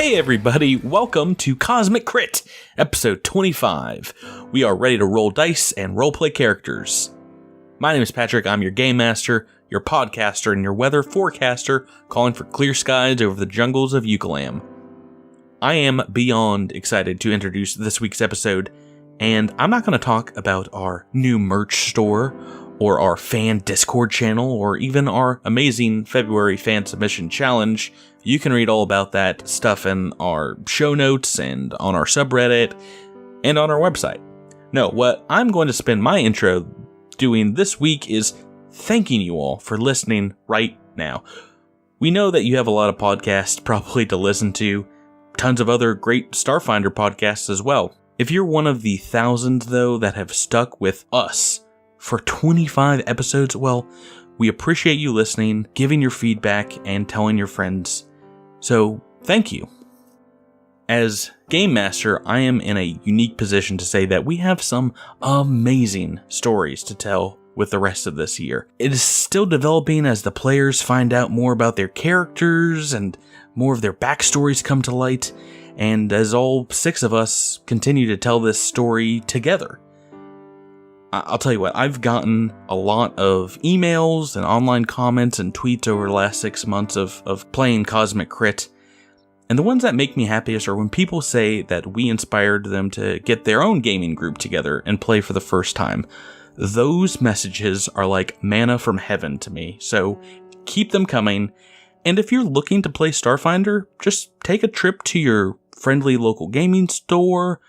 Hey everybody, welcome to Cosmic Crit, episode 25. We are ready to roll dice and roleplay characters. My name is Patrick, I'm your game master, your podcaster, and your weather forecaster, calling for clear skies over the jungles of Eucalam. I am beyond excited to introduce this week's episode, and I'm not going to talk about our new merch store, or our fan Discord channel, or even our amazing February fan submission challenge. You can read all about that stuff in our show notes and on our subreddit and on our website. No, what I'm going to spend my intro doing this week is thanking you all for listening right now. We know that you have a lot of podcasts probably to listen to, tons of other great Starfinder podcasts as well. If you're one of the thousands, though, that have stuck with us for 25 episodes, well, we appreciate you listening, giving your feedback, and telling your friends. So, thank you. As Game Master, I am in a unique position to say that we have some amazing stories to tell with the rest of this year. It is still developing as the players find out more about their characters and more of their backstories come to light, and as all 6 of us continue to tell this story together. I'll tell you what, I've gotten a lot of emails and online comments and tweets over the last 6 months of playing Cosmic Crit, and the ones that make me happiest are when people say that we inspired them to get their own gaming group together and play for the first time. Those messages are like manna from heaven to me, so keep them coming, and if you're looking to play Starfinder, just take a trip to your friendly local gaming store.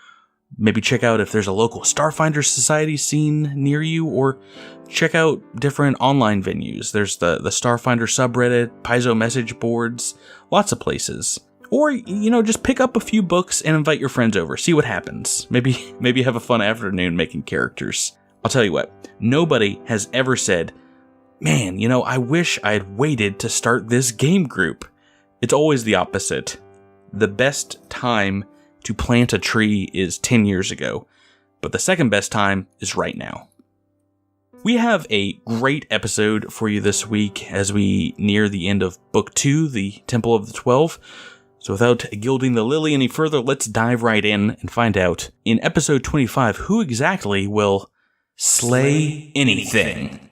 Maybe check out if there's a local Starfinder Society scene near you, or check out different online venues. There's the Starfinder subreddit, Paizo message boards, lots of places. Or, just pick up a few books and invite your friends over. See what happens. Maybe have a fun afternoon making characters. I'll tell you what, nobody has ever said, man, I wish I had waited to start this game group. It's always the opposite. The best time to plant a tree is 10 years ago, but the second best time is right now. We have a great episode for you this week as we near the end of Book 2, the Temple of the 12. So without gilding the lily any further, let's dive right in and find out in episode 25 who exactly will slay anything.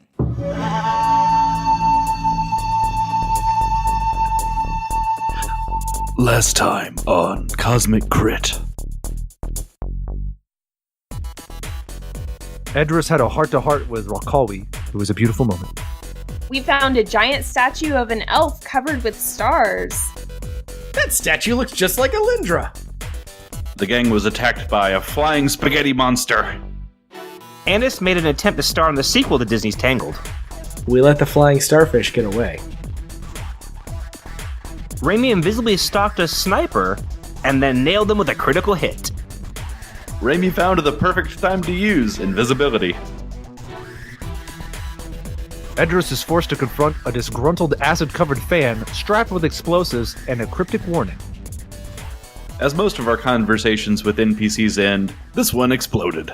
Last time on Cosmic Crit. Edris had a heart-to-heart with Rakawi. It was a beautiful moment. We found a giant statue of an elf covered with stars. That statue looks just like Alindra. The gang was attacked by a flying spaghetti monster. Andis made an attempt to star in the sequel to Disney's Tangled. We let the flying starfish get away. Raimi invisibly stalked a sniper and then nailed him with a critical hit. Raimi found the perfect time to use invisibility. Edris is forced to confront a disgruntled acid-covered fan strapped with explosives and a cryptic warning. As most of our conversations with NPCs end, this one exploded.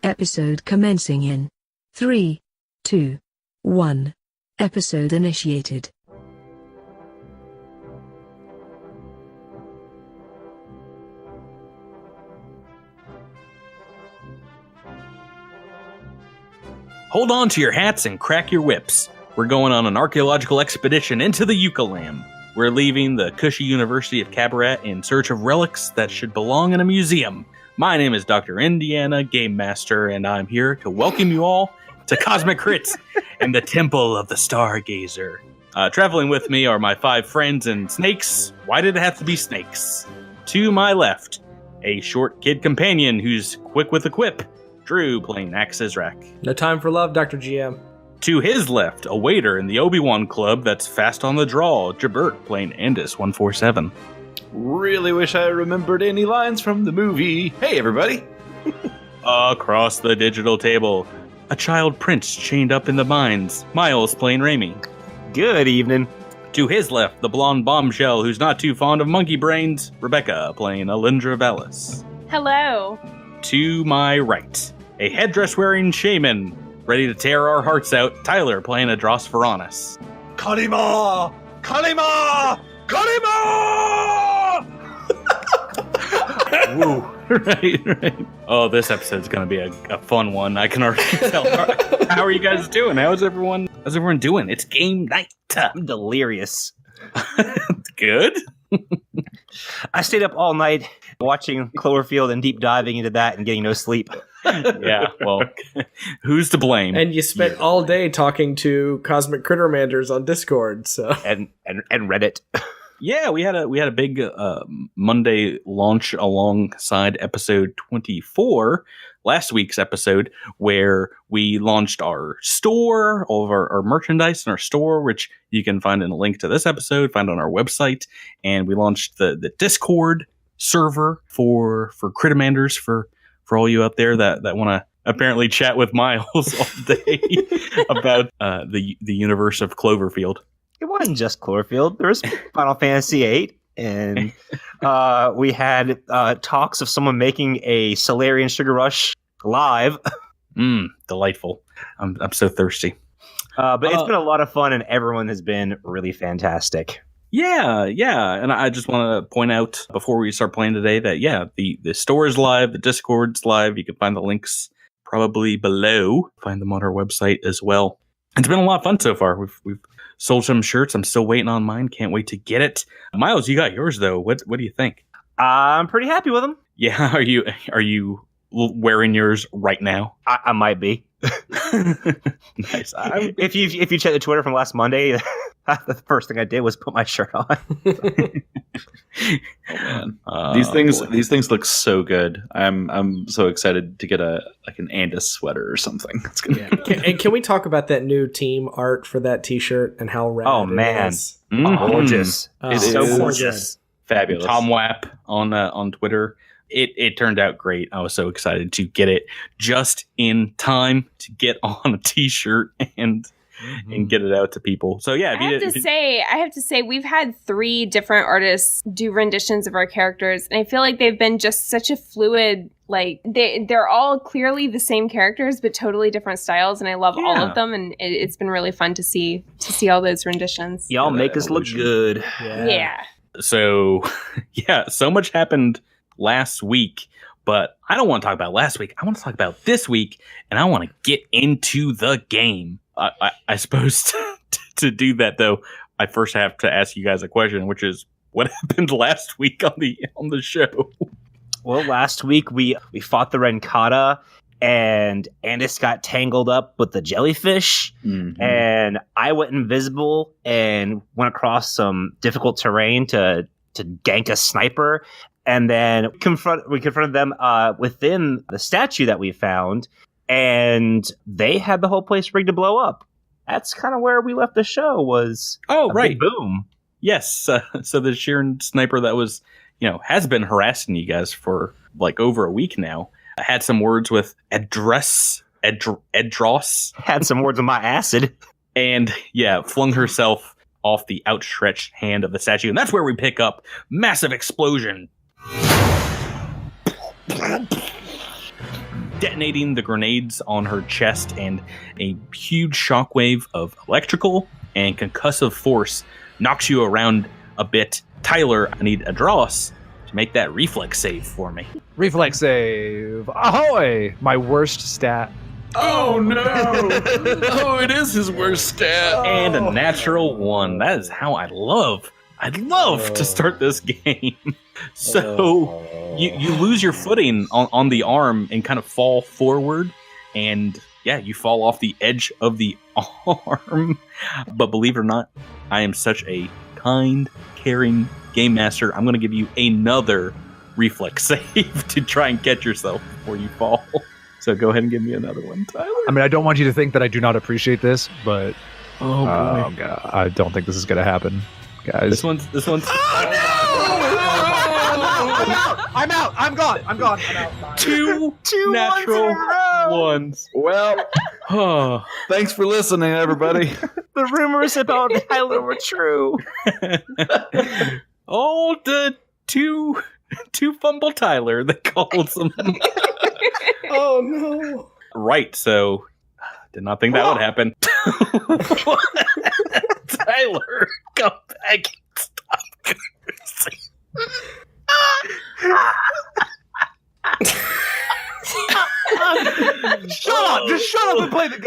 Episode commencing in 3, 2, 1. Episode initiated. Hold on to your hats and crack your whips. We're going on an archaeological expedition into the Eucalam. We're leaving the cushy University of Cabaret in search of relics that should belong in a museum. My name is Dr. Indiana, Game Master, and I'm here to welcome you all to Cosmic Crit and the Temple of the Stargazer. Traveling with me are my 5 friends and snakes. Why did it have to be snakes? To my left, a short kid companion who's quick with a quip. Drew playing Axe Izrak. No time for love, Dr. GM. To his left, a waiter in the Obi-Wan Club that's fast on the draw. Jabert playing Andis 147. Really wish I remembered any lines from the movie. Hey, everybody. Across the digital table, a child prince chained up in the mines. Miles playing Raimi. Good evening. To his left, the blonde bombshell who's not too fond of monkey brains. Rebecca playing Alindra Vallis. Hello. To my right, a headdress-wearing shaman, ready to tear our hearts out. Tyler playing Adros Varonis. Kalima! Kalima! Cut him off! Woo. Right. Oh, this episode's gonna be a fun one. I can already tell. How are you guys doing? How's everyone doing? It's game night. I'm delirious. Good. I stayed up all night watching Cloverfield and deep diving into that and getting no sleep. Yeah. Well, who's to blame? And you spent all day talking to Cosmic Crittermanders on Discord, so And Reddit. Yeah, we had a big Monday launch alongside episode 24, last week's episode, where we launched our store, all of our merchandise in our store, which you can find in a link to this episode, find on our website, and we launched the Discord server for Critamanders for all you out there that want to apparently chat with Miles all day about the universe of Cloverfield. It wasn't just Cloverfield. There was Final Fantasy VIII, and we had talks of someone making a Solarian Sugar Rush live. Delightful. I'm so thirsty. But it's been a lot of fun, and everyone has been really fantastic. Yeah. And I just want to point out before we start playing today that, the store is live, the Discord's live. You can find the links probably below. Find them on our website as well. It's been a lot of fun so far. We've sold some shirts. I'm still waiting on mine. Can't wait to get it. Miles, you got yours though. What do you think? I'm pretty happy with them. Yeah, are you wearing yours right now? I might be. Nice. If you check the Twitter from last Monday, the first thing I did was put my shirt on. Man. These things look so good. I'm so excited to get an Andis sweater or something. It's gonna be Can we talk about that new team art for that T-shirt and how rad it is? Gorgeous. It's so gorgeous. fabulous. Tom Wapp on Twitter. It turned out great. I was so excited to get it just in time to get on a T-shirt and get it out to people. So yeah, I have to say, we've had 3 different artists do renditions of our characters, and I feel like they've been just such a fluid. Like they're all clearly the same characters, but totally different styles, and I love all of them. And it's been really fun to see all those renditions. Y'all make us look good. Yeah. So yeah, so much happened last week, but I don't want to talk about last week. I want to talk about this week, and I want to get into the game. I suppose to do that though, I first have to ask you guys a question, which is what happened last week on the show. Well, last week we fought the Renkata, and Andis got tangled up with the jellyfish, and I went invisible and went across some difficult terrain to gank a sniper. And then we confronted them within the statue that we found, and they had the whole place rigged to blow up. That's kind of where we left the show. Was right, boom. Yes, so the Sheeran sniper that was has been harassing you guys for like over a week now. I had some words with Edros. Had some words with my acid, and flung herself off the outstretched hand of the statue, and that's where we pick up. Massive explosion, detonating the grenades on her chest, and a huge shockwave of electrical and concussive force knocks you around a bit. Tyler, I need Adros to make that reflex save for me. Reflex save. Ahoy! My worst stat. Oh no! Oh, it is his worst stat. And a natural 1. That is how I'd love to start this game. So you lose your footing on the arm and kind of fall forward, and you fall off the edge of the arm. But believe it or not, I am such a kind, caring game master. I'm going to give you another reflex save to try and catch yourself before you fall. So go ahead and give me another one, Tyler. I mean, I don't want you to think that I do not appreciate this, but oh boy, God, I don't think this is going to happen, guys. This one's. I'm out. I'm gone. I'm out. Two natural ones. Well, thanks for listening, everybody. The rumors about Tyler were true. Oh, the two fumble Tyler, they calls him. Oh no! Right, so did not think that would happen. Tyler, come back. Stop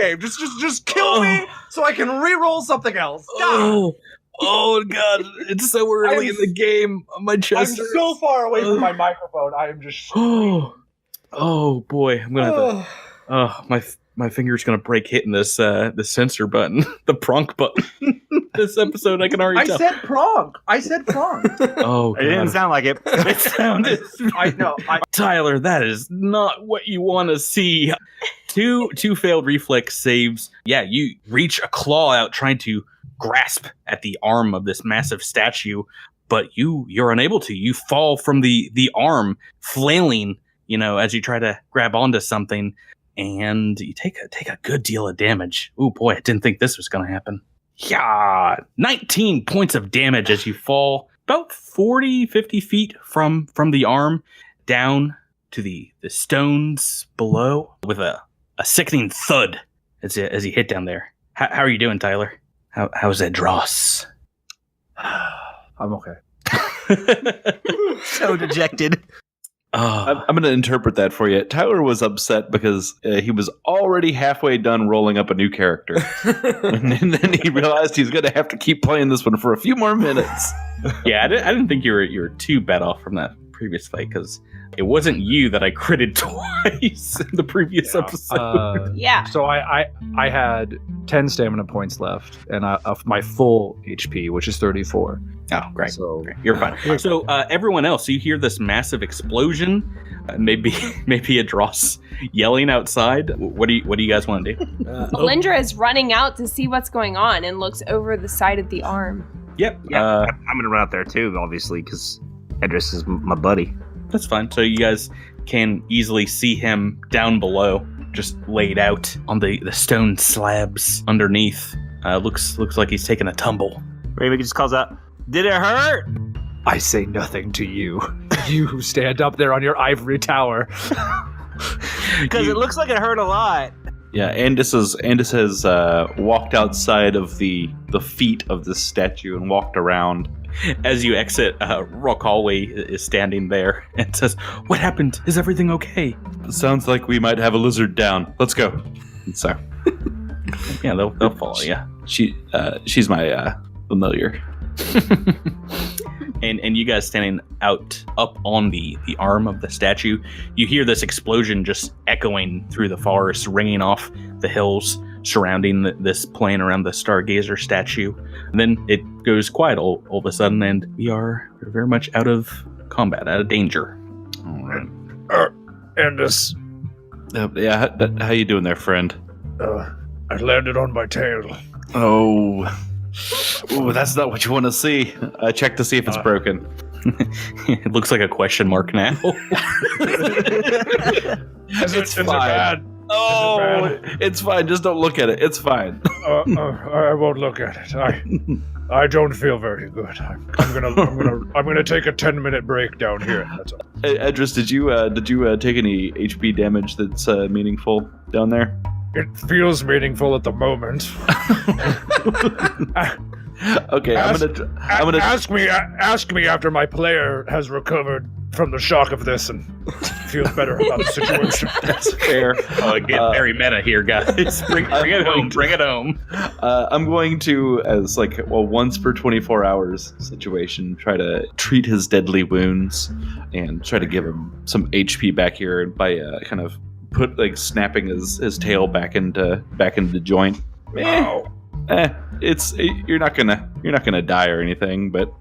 game. Just kill me so I can re-roll something else. Oh God! It's so early in the game. My chest. I'm so far away from my microphone. I am just. Oh boy! I'm gonna. My finger's gonna break hitting this the censor button, the pronk button. This episode, I can already tell. I said prong. Oh, It didn't sound like it. it sounded. I know. Tyler, that is not what you want to see. Two failed reflex saves. Yeah, you reach a claw out trying to grasp at the arm of this massive statue, but you're unable to. You fall from the arm, flailing, as you try to grab onto something, and you take a good deal of damage. Oh boy, I didn't think this was going to happen. Yeah, 19 points of damage as you fall about 40-50 feet from the arm down to the stones below with a sickening thud as you hit down there. How are you doing, Tyler? How's that dross? I'm okay. So dejected. I'm going to interpret that for you. Tyler was upset because he was already halfway done rolling up a new character. and then he realized he's going to have to keep playing this one for a few more minutes. Yeah, I didn't think you were too bad off from that previous fight, because it wasn't you that I critted twice in the previous episode. So I had 10 stamina points left, and of my full HP, which is 34. Oh, great. So great. You're fine. So everyone else, you hear this massive explosion, maybe a dross yelling outside. What do you guys want to do? Melindra is running out to see what's going on and looks over the side of the arm. Yep. Yeah, I'm gonna run out there too, obviously, because Edris is my buddy. That's fine. So you guys can easily see him down below, just laid out on the stone slabs underneath. Looks like he's taking a tumble. Maybe just calls out, "Did it hurt?" I say nothing to you. You who stand up there on your ivory tower. Because it looks like it hurt a lot. Yeah, Andis has walked outside of the feet of this statue and walked around. As you exit, Rockaway is standing there and says, "What happened? Is everything okay?" Sounds like we might have a lizard down. Let's go. And so, yeah, they'll follow you. She's my familiar. And you guys standing up on the arm of the statue, you hear this explosion just echoing through the forest, ringing off the hills surrounding this plain around the Stargazer statue. And then it goes quiet all of a sudden, and we're very much out of combat, out of danger. All right. Andis, How you doing there, friend? I landed on my tail. Oh, that's not what you want to see. Check to see if it's broken. It looks like a question mark now. It's fine. Oh, it's fine. Just don't look at it. It's fine. I won't look at it. I don't feel very good. I'm gonna take a 10-minute break down here. That's all. Hey, Edris, did you take any HP damage that's meaningful down there? It feels meaningful at the moment. Okay, I'm gonna ask me after my player has recovered from the shock of this and feels better about the situation. That's fair. Get very meta here, guys. Bring it home. Bring it home. I'm going to, as once per 24 hours situation, try to treat his deadly wounds and try to give him some HP back here by kind of snapping his tail back into the joint. Wow. You're not gonna die or anything, but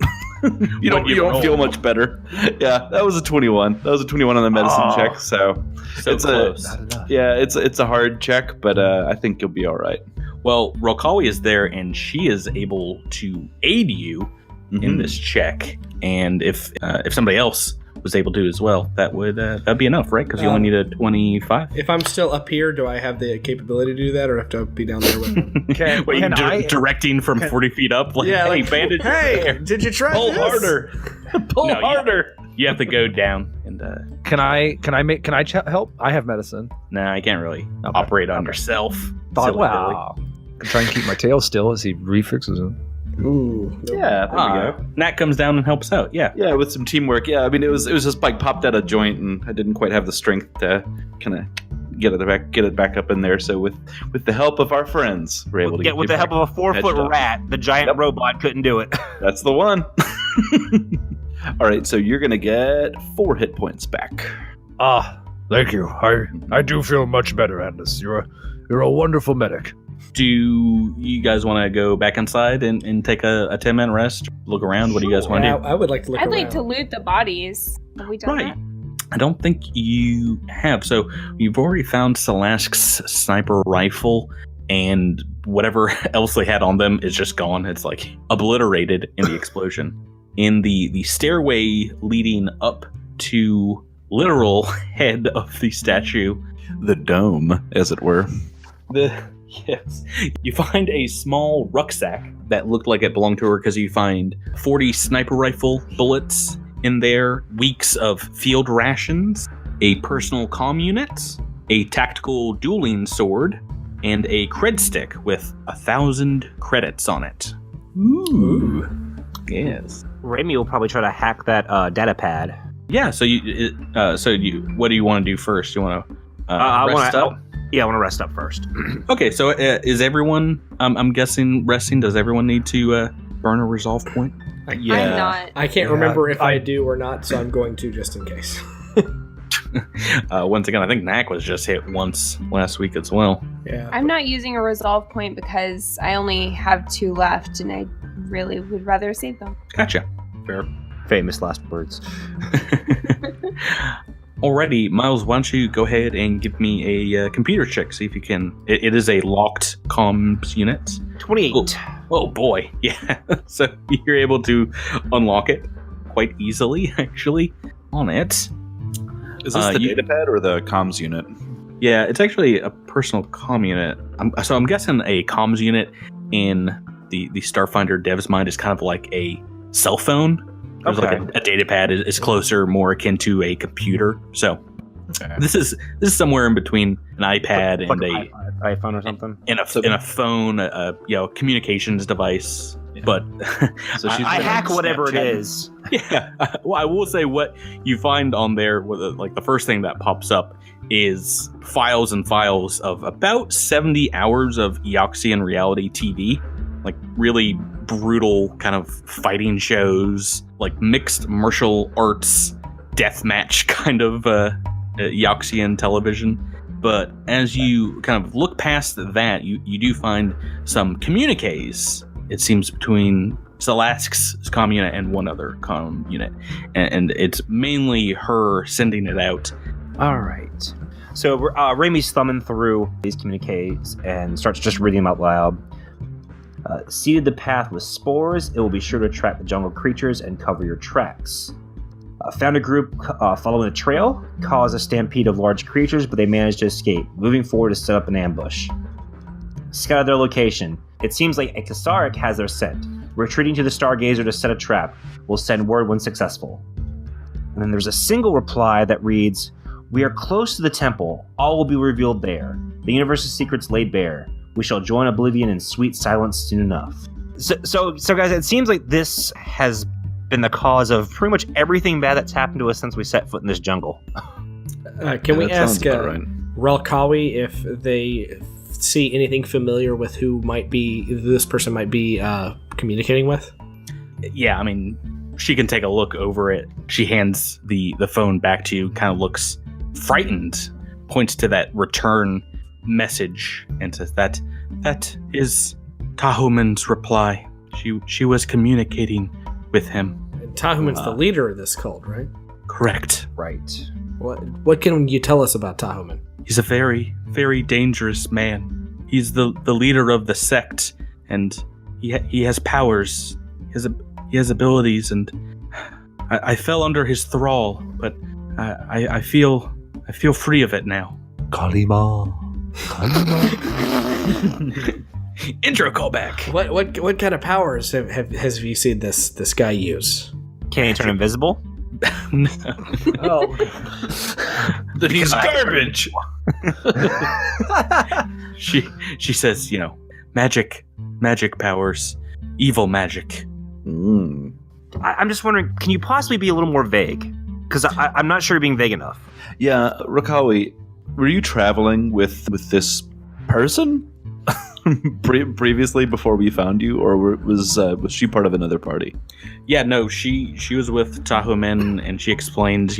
you don't feel much better. Yeah, that was a 21. That was a 21 on the medicine check. So it's close. It's a hard check, but I think you'll be all right. Well, Rokawi is there, and she is able to aid you in this check. And if somebody else was able to as well, that'd be enough, right? Because you only need a 25. If I'm still up here, do I have the capability to do that, or have to be down there with them? Directing from 40 feet up? Hey, bandage. Hey, did you try Pull this? harder. Pull harder. You have to go down and. Can I help? I have medicine. Nah, I can't really operate on yourself. Wow. I can try and keep my tail still as he refixes it. Ooh. Yeah, there we go. Nat comes down and helps out. Yeah, with some teamwork. Yeah, I mean it was just popped out of joint, and I didn't quite have the strength to kind of get it back up in there. So with the help of our friends, we're able to get with the help of a 4-foot rat, the giant robot couldn't do it. That's the one. All right, so you're gonna get 4 hit points back. Ah, thank you. I do feel much better, Andis. You're a wonderful medic. Do you guys want to go back inside and take a 10-minute rest? Look around. What do you guys want to do? I would like to look I'd around. like to loot the bodies. Have we done that? I don't think you have. So you've already found Salask's sniper rifle, and whatever else they had on them is just gone. It's like obliterated in the explosion. In the stairway leading up to literal head of the statue, The dome, as it were. Yes. You find a small rucksack that looked like it belonged to her because you find 40 sniper rifle bullets in there, weeks of field rations, a personal comm unit, a tactical dueling sword, and a cred stick with 1,000 credits on it. Ooh. Yes. Remy will probably try to hack that data pad. Yeah, so what do you want to do first? You want to rest up? I want to rest up first. Okay, so is everyone, I'm guessing, resting? Does everyone need to burn a resolve point? I'm not. I can't remember if I do or not, so I'm going to just in case. Once again, I think Knack was just hit once last week as well. Yeah. I'm not using a resolve point because I only have 2 left, and I really would rather save them. Gotcha. Fair. Famous last words. Alrighty, Miles, why don't you go ahead and give me a computer check, see if you can. It is a locked comms unit. 28. Oh boy, yeah. So you're able to unlock it quite easily, actually, on it. Is this the data pad or the comms unit? Yeah, it's actually a personal comm unit. So I'm guessing a comms unit in the Starfinder dev's mind is kind of like a cell phone. There's like a data pad is closer, more akin to a computer. So this is somewhere in between an iPad and a iPhone or something. In a phone, communications device. Yeah. But so I hack whatever it is. Yeah. Well, I will say what you find on there, like the first thing that pops up is files and files of about 70 hours of Eoxian reality TV, like really brutal kind of fighting shows, like mixed martial arts deathmatch kind of Eoxian television. But as you kind of look past that, you do find some communiques, it seems, between Salask's comm unit and one other comm unit. And it's mainly her sending it out. All right. So Remy's thumbing through these communiques and starts just reading them out loud. Seeded the path with spores, it will be sure to attract the jungle creatures and cover your tracks. Found a group following the trail, caused a stampede of large creatures, but they managed to escape, moving forward to set up an ambush. Scouted their location. It seems like a Kasaric has their scent. Retreating to the Stargazer to set a trap. We'll send word when successful. And then there's a single reply that reads, "We are close to the temple. All will be revealed there. The universe's secrets laid bare. We shall join Oblivion in sweet silence soon enough." So guys, it seems like this has been the cause of pretty much everything bad that's happened to us since we set foot in this jungle. Can we ask Relkawi if they see anything familiar with who this person might be communicating with? Yeah, I mean, she can take a look over it. She hands the phone back to you, kind of looks frightened, points to that return message, and says that is Tahuman's reply. She was communicating with him. And Tahuman's the leader of this cult, right? Correct. Right. What can you tell us about Tahuman? He's a very, very dangerous man. He's the leader of the sect, and he has powers. He has abilities, and I fell under his thrall, but I feel free of it now. Kalima. Intro callback. What kind of powers has you seen this guy use? Can he turn invisible? No. Oh, That he's garbage. She says, magic powers, evil magic. I'm just wondering, can you possibly be a little more vague? Because I'm not sure you're being vague enough. Yeah, Rakawi, were you traveling with this person previously before we found you, or was she part of another party? Yeah, no, she was with Tahomen, and she explained,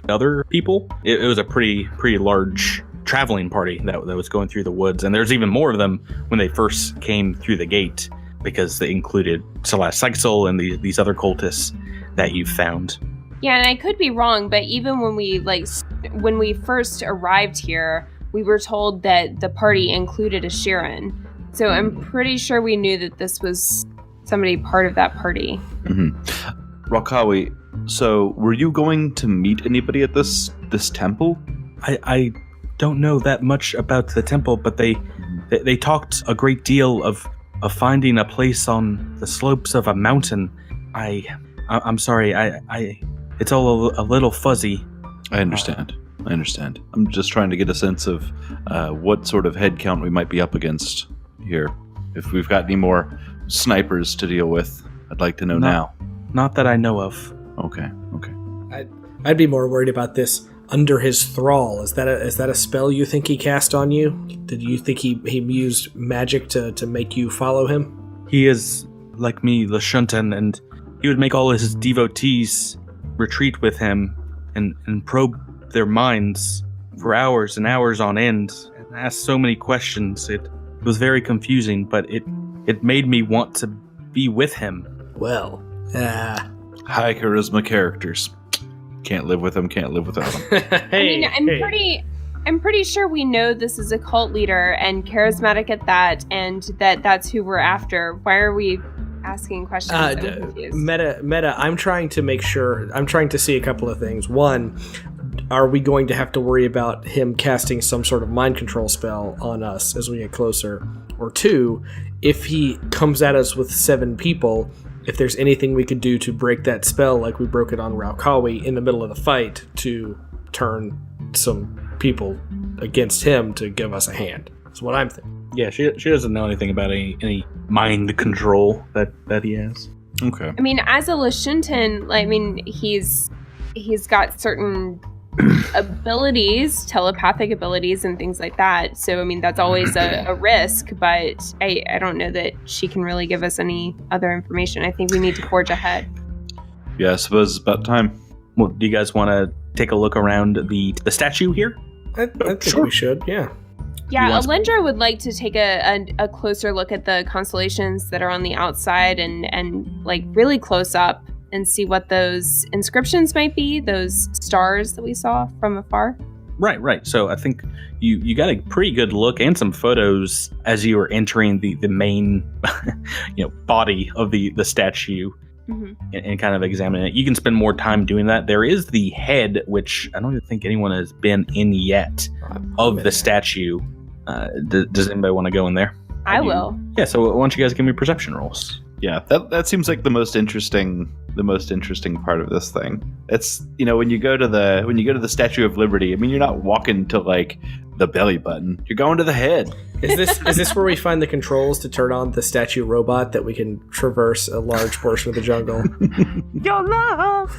other people. It was a pretty large traveling party that was going through the woods, and there's even more of them when they first came through the gate, because they included Celeste Sexel and these other cultists that you've found. Yeah, and I could be wrong, but even when we first arrived here, we were told that the party included a Sheeran. So I'm pretty sure we knew that this was somebody part of that party. Mm-hmm. Ralkawi, so were you going to meet anybody at this temple? I don't know that much about the temple, but they talked a great deal of finding a place on the slopes of a mountain. I'm sorry, it's all a little fuzzy. I understand. I'm just trying to get a sense of what sort of head count we might be up against here. If we've got any more snipers to deal with, I'd like to know now. Not that I know of. Okay. I'd be more worried about this under his thrall. Is that a spell you think he cast on you? Did you think he used magic to make you follow him? He is like me, Lashuntan, and he would make all his devotees retreat with him and probe their minds for hours and hours on end and ask so many questions. It was very confusing, but it made me want to be with him. Well, high charisma characters. Can't live with them, can't live without them. I'm pretty sure we know this is a cult leader and charismatic at that, and that's who we're after. Why are we asking questions? I'm confused. Meta, I'm trying to see a couple of things. One, are we going to have to worry about him casting some sort of mind control spell on us as we get closer? Or two, if he comes at us with 7 people, if there's anything we could do to break that spell like we broke it on Ralkawi in the middle of the fight to turn some people against him to give us a hand. That's what I'm thinking. Yeah, she doesn't know anything about any mind control that he has. Okay. I mean, as a Lashuntan, he's got certain abilities, telepathic abilities and things like that. So, I mean, that's always a risk, but I don't know that she can really give us any other information. I think we need to forge ahead. Yeah, I suppose it's about time. Well, do you guys want to take a look around the statue here? I think we should, yeah. Yeah, Alindra would like to take a closer look at the constellations that are on the outside and like really close up and see what those inscriptions might be, those stars that we saw from afar. Right. So I think you got a pretty good look and some photos as you were entering the main body of the statue. Mm-hmm. And kind of examining it. You can spend more time doing that. There is the head, which I don't even think anyone has been in yet, of the statue. Does anybody want to go in there? I will. Yeah, so why don't you guys give me perception rolls? Yeah, that seems like the most interesting part of this thing. It's when you go to the Statue of Liberty, I mean, you're not walking to like the belly button. You're going to the head. Is this where we find the controls to turn on the statue robot that we can traverse a large portion of the jungle? Your love.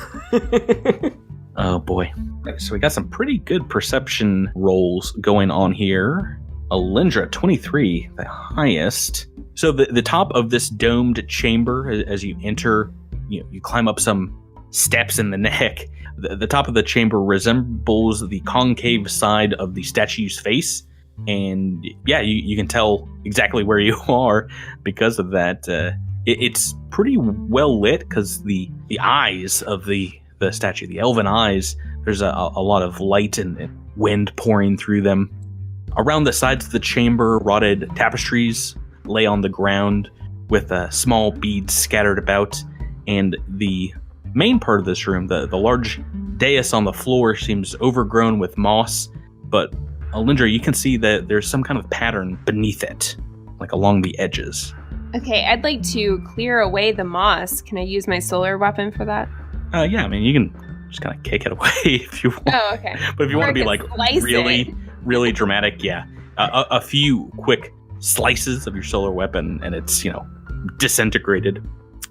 Oh boy. So we got some pretty good perception rolls going on here. Alindra 23, the highest. So the top of this domed chamber, as you enter, you climb up some steps in the neck. The top of the chamber resembles the concave side of the statue's face. And yeah, you can tell exactly where you are because of that. It's pretty well lit because the eyes of the statue, the elven eyes, there's a lot of light and wind pouring through them. Around the sides of the chamber, rotted tapestries lay on the ground with small beads scattered about, and the main part of this room, the large dais on the floor, seems overgrown with moss, but Alindra, you can see that there's some kind of pattern beneath it, like along the edges. Okay, I'd like to clear away the moss. Can I use my solar weapon for that? Yeah, I mean, you can just kind of kick it away if you want. Oh, okay. But if you want to be like really dramatic, yeah. A few quick slices of your solar weapon and it's, disintegrated.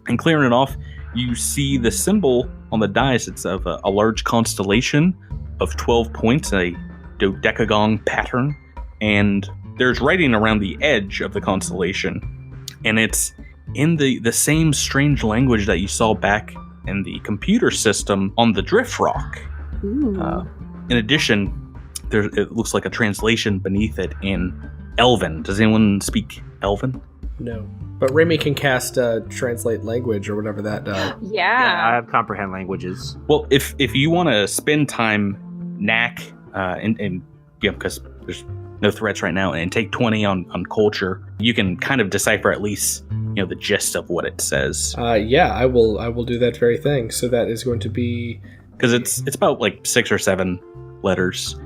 And clearing it off, you see the symbol on the dais. It's of a large constellation of 12 points, a dodecagon pattern, and there's writing around the edge of the constellation, and it's in the same strange language that you saw back in the computer system on the Drift Rock. In addition, it looks like a translation beneath it in Elven. Does anyone speak Elven? No. But Remy can cast translate language or whatever that does. Yeah. I have comprehend languages. Well, if you want to spend time knack and because there's no threats right now, and take 20 on culture, you can kind of decipher at least the gist of what it says. Yeah, I will do that very thing. So that is going to be, because it's about like 6 or 7 letters.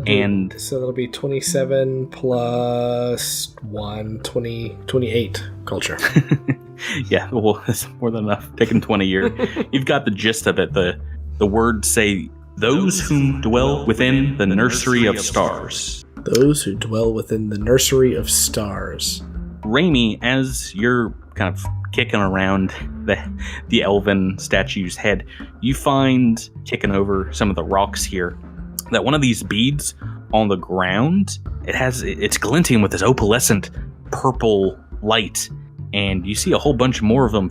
And so that'll be 27 plus 1, 28 culture. Yeah, well, it's more than enough. Taking 20 here. You've got the gist of it. The words say, those whom dwell within the nursery of stars. Those who dwell within the nursery of stars. Raimi, as you're kind of kicking around the elven statue's head, you find, kicking over some of the rocks here, that one of these beads on the ground, it's glinting with this opalescent purple light, and you see a whole bunch more of them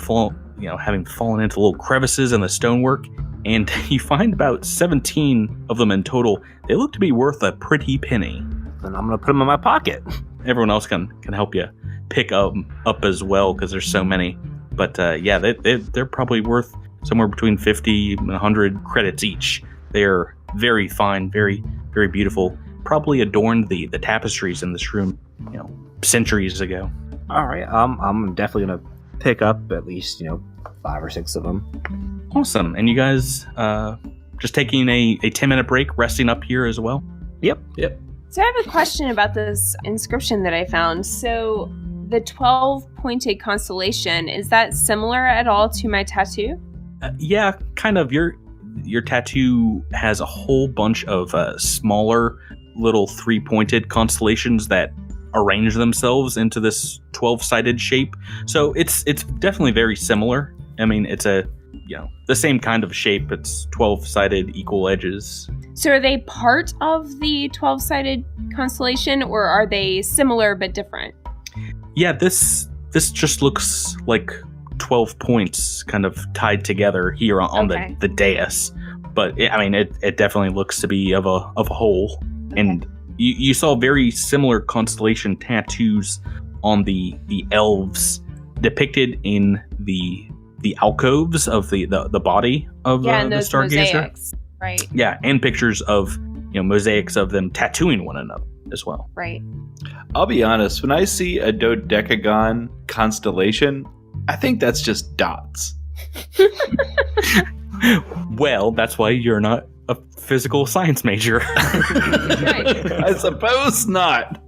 having fallen into little crevices in the stonework, and you find about 17 of them in total. They look to be worth a pretty penny. Then I'm gonna put them in my pocket. Everyone else can help you pick up as well, because there's so many. But yeah, they're probably worth somewhere between 50 and 100 credits each. They're very fine, very, very beautiful. Probably adorned the tapestries in this room, centuries ago. All right, I'm definitely gonna pick up at least 5 or 6 of them. Awesome. And you guys just taking a 10-minute break, resting up here as well? Yep. So I have a question about this inscription that I found. So the 12-pointed constellation, is that similar at all to my tattoo? Yeah, kind of. Your tattoo has a whole bunch of smaller little 3-pointed constellations that arrange themselves into this 12-sided shape. So it's definitely very similar. I mean, it's the same kind of shape. It's 12-sided equal edges. So are they part of the 12-sided constellation, or are they similar but different? Yeah, this just looks like 12 points kind of tied together here on the dais, but it definitely looks to be of a whole. Okay. And you saw very similar constellation tattoos on the elves depicted in the alcoves of the body of the stargazer. Mosaics, right? Yeah, and pictures of mosaics of them tattooing one another as well. Right. I'll be honest, when I see a dodecagon constellation, I think that's just dots. Well, that's why you're not a physical science major. Right. I suppose not.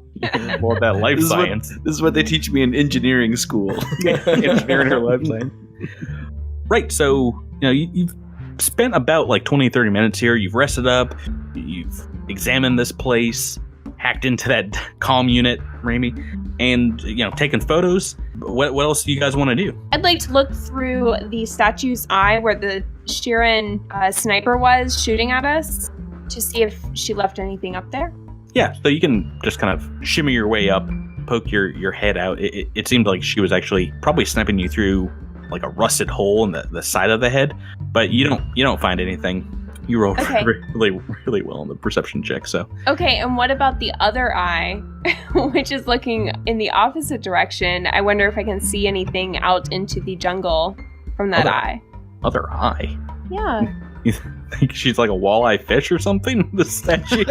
More that life science. This is what they teach me in engineering school. Engineering or life science. Right, so you've spent about like 20-30 minutes here. You've rested up. You've examined this place, hacked into that comm unit, Raimi, and taken photos. What else do you guys want to do? I'd like to look through the statue's eye where the Sheeran sniper was shooting at us to see if she left anything up there. Yeah, so you can just kind of shimmy your way up, poke your head out. It seemed like she was actually probably sniping you through like a rusted hole in the side of the head, but you don't find anything. You rolled really, really well on the perception check. So okay, and what about the other eye, which is looking in the opposite direction? I wonder if I can see anything out into the jungle from that eye. Other eye? Yeah. You think she's like a walleye fish or something? The statue?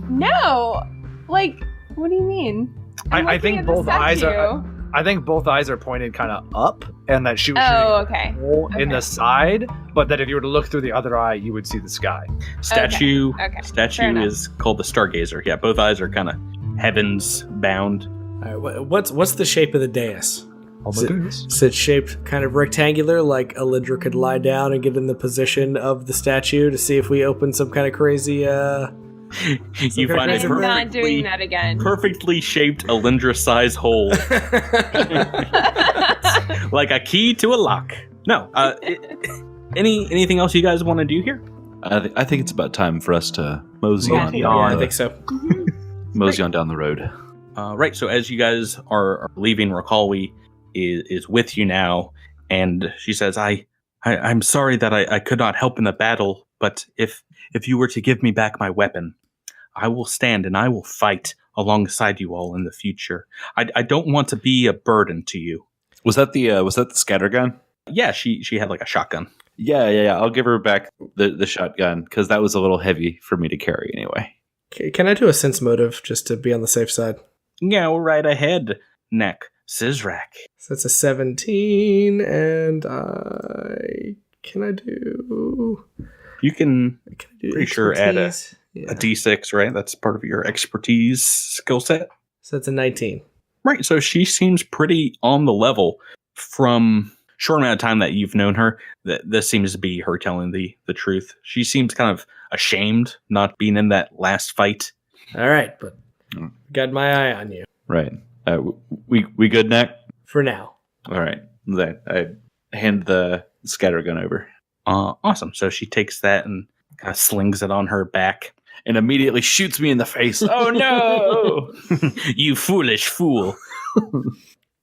No. Like, what do you mean? I think both eyes are. I think both eyes are pointed kind of up, and that she was shooting a hole in the side. But that if you were to look through the other eye, you would see the sky. Statue is called the Stargazer. Yeah, both eyes are kind of heavens bound. All right, what's the shape of the dais? Is it shaped kind of rectangular, like Alindra could lie down and get in the position of the statue to see if we open some kind of crazy. You find a not doing that again. Perfectly shaped Alindra-size hole, like a key to a lock. No. Anything else you guys want to do here? I think it's about time for us to mosey on. Yeah, I think so. Mosey on down the road. Right, so as you guys are leaving, Rakalwi is with you now, and she says, I'm sorry that I could not help in the battle, but if you were to give me back my weapon, I will stand and I will fight alongside you all in the future. I don't want to be a burden to you. Was that the scattergun? Yeah, she had like a shotgun. Yeah. I'll give her back the shotgun because that was a little heavy for me to carry anyway. Okay, can I do a sense motive just to be on the safe side? Go right ahead, Neck Sizrak. So that's a 17, and can I do? You can do pretty sure add a Yeah. D6, right? That's part of your expertise skill set. So that's a 19. Right, so she seems pretty on the level from short amount of time that you've known her. That this seems to be her telling the truth. She seems kind of ashamed not being in that last fight. All right, but got my eye on you. Right. We good, Neck? For now. All right. I hand the scattergun over. Awesome. So she takes that and kind of slings it on her back. And immediately shoots me in the face. Oh, no! You foolish fool.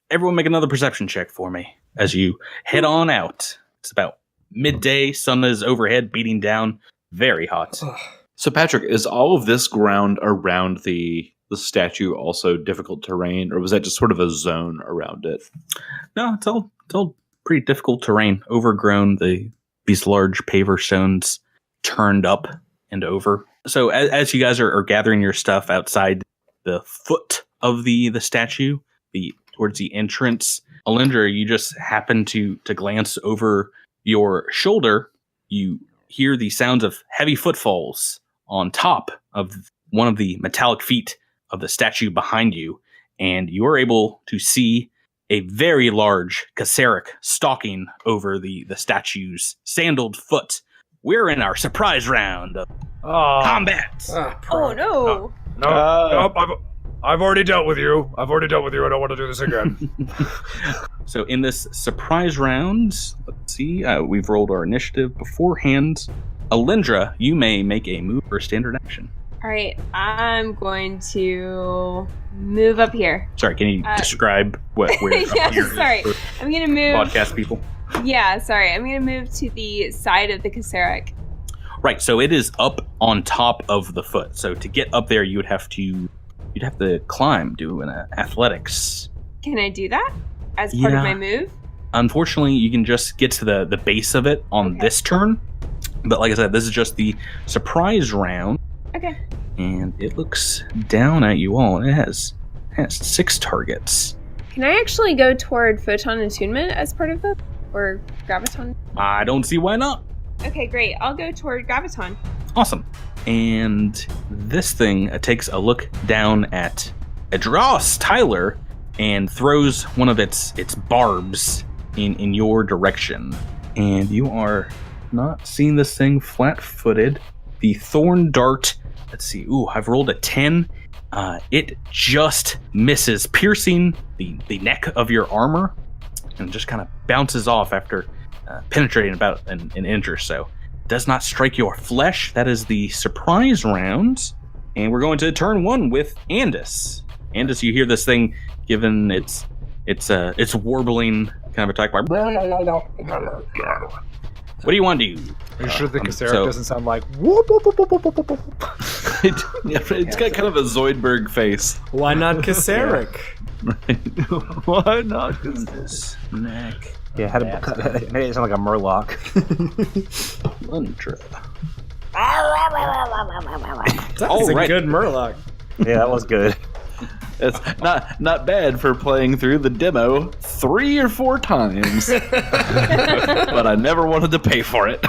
Everyone make another perception check for me as you head on out. It's about midday. Sun is overhead, beating down. Very hot. So, Patrick, is all of this ground around the statue also difficult terrain, or was that just sort of a zone around it? No, it's all pretty difficult terrain. Overgrown, these large paver stones turned up and over. So as you guys are gathering your stuff outside the foot of the statue, towards the entrance, Alindra, you just happen to glance over your shoulder. You hear the sounds of heavy footfalls on top of one of the metallic feet of the statue behind you, and you are able to see a very large Kaseric stalking over the statue's sandaled foot. We're in our surprise round of combat. Oh no! No, I've already dealt with you. I don't want to do this again. So in this surprise round, let's see, we've rolled our initiative beforehand. Alindra, you may make a move or standard action. All right, I'm going to move up here. Sorry, can you describe where yeah, sorry. I'm going to move. Podcast people. Yeah, sorry. I'm going to move to the side of the Kaseric. Right, so it is up on top of the foot. So to get up there, you'd have to climb, do an athletics. Can I do that as part of my move? Unfortunately, you can just get to the base of it on this turn. But like I said, this is just the surprise round. Okay. And it looks down at you all. It has 6 targets. Can I actually go toward photon attunement as part of the, or graviton? I don't see why not. Okay, great. I'll go toward graviton. Awesome. And this thing takes a look down at Adros Tyler and throws one of its barbs in your direction. And you are not seeing this thing flat-footed. The thorn dart, let's see, I've rolled a 10. It just misses, piercing the neck of your armor and just kind of bounces off after penetrating about an inch or so. Does not strike your flesh. That is the surprise round. And we're going to turn 1 with Andis. Andis, you hear this thing given its warbling kind of attack. What do you want to do? Are you sure the Kaseric doesn't sound like whoop, whoop, whoop, whoop, whoop, whoop, whoop? It's got kind of a Zoidberg face. Why not Kaseric? Why not Kaseric? Neck. Yeah, made it sound like a Murloc. Alindra. That's a good Murloc. Yeah, that was good. It's not bad for playing through the demo 3 or 4 times. But I never wanted to pay for it.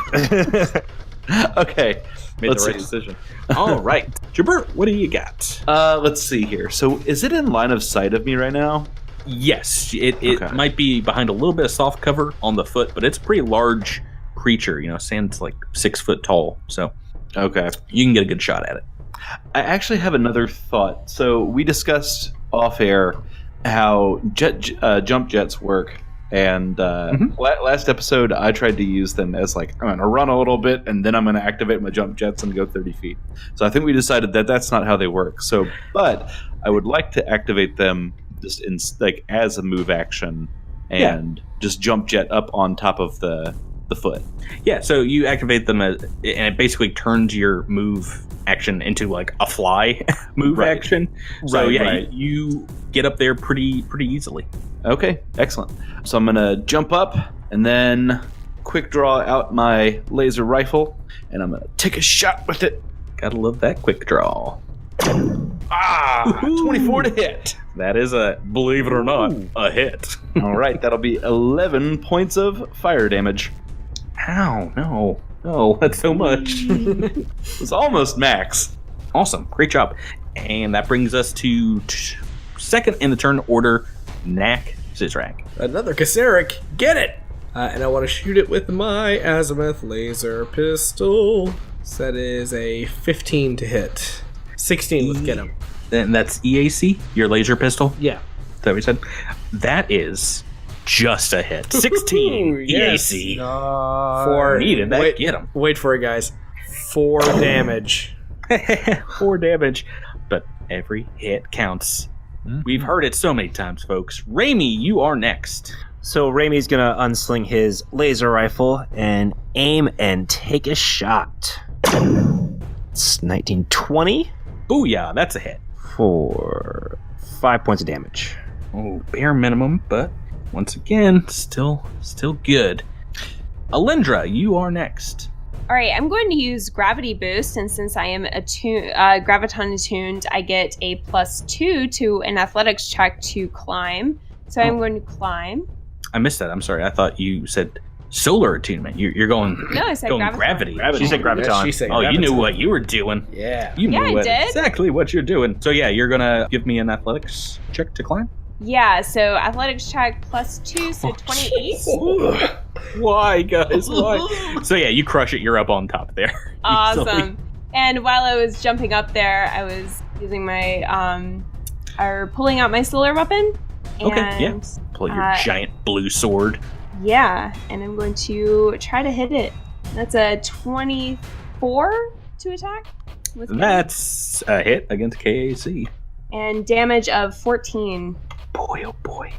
Okay. Made the right decision. All right. Jabert, what do you got? Let's see here. So is it in line of sight of me right now? Yes. It might be behind a little bit of soft cover on the foot, but it's a pretty large creature. Stands like 6 foot tall. So okay, you can get a good shot at it. I actually have another thought. So we discussed off air how jump jets work, And last episode, I tried to use them as like, I'm going to run a little bit, and then I'm going to activate my jump jets and go 30 feet. So I think we decided that that's not how they work. So, but I would like to activate them just in like as a move action and just jump jet up on top of the foot. Yeah, so you activate them and it basically turns your move action into like a fly move action. So you get up there pretty easily. Okay, excellent. So I'm gonna jump up and then quick draw out my laser rifle, and I'm gonna take a shot with it. Gotta love that quick draw. 24 to hit. That is believe it or not, a hit. All right, that'll be 11 points of fire damage. Ow, no, that's so much. It's almost max. Awesome, great job. And that brings us to second in the turn order, Knack Zizrak. Another Kaseric, get it! And I want to shoot it with my azimuth laser pistol. So that is a 15 to hit. 16 with get him. And that's EAC, your laser pistol? Yeah. Is that what you said? That is just a hit. 16 EAC. For needed that. Get him. Wait for it, guys. 4 damage. 4 damage. But every hit counts. We've heard it so many times, folks. Raimi, you are next. So Raimi's gonna unsling his laser rifle and aim and take a shot. It's 1920 Booyah, that's a hit. for 5 points of damage. Oh, bare minimum, but once again, still good. Alindra, you are next. All right, I'm going to use Gravity Boost, and since I am Graviton attuned, I get a +2 to an athletics check to climb. So I'm going to climb. I missed that. I'm sorry. I thought you said solar attunement. You're going. No, I said going Graviton. gravity. She said Graviton. Yeah, she said Oh, Graviton. you knew what you were doing. Yeah. You knew I did. exactly what you're doing. So yeah, you're gonna give me an athletics check to climb. Yeah, so athletics check +2, so 28. Why, guys? Why? So yeah, you crush it. You're up on top there. Awesome. And while I was jumping up there, I was using my pulling out my solar weapon. And, Okay, yeah. Pull your giant blue sword. Yeah, and I'm going to try to hit it. That's a 24 to attack. That's a hit against KAC. And damage of 14. Boy, oh boy.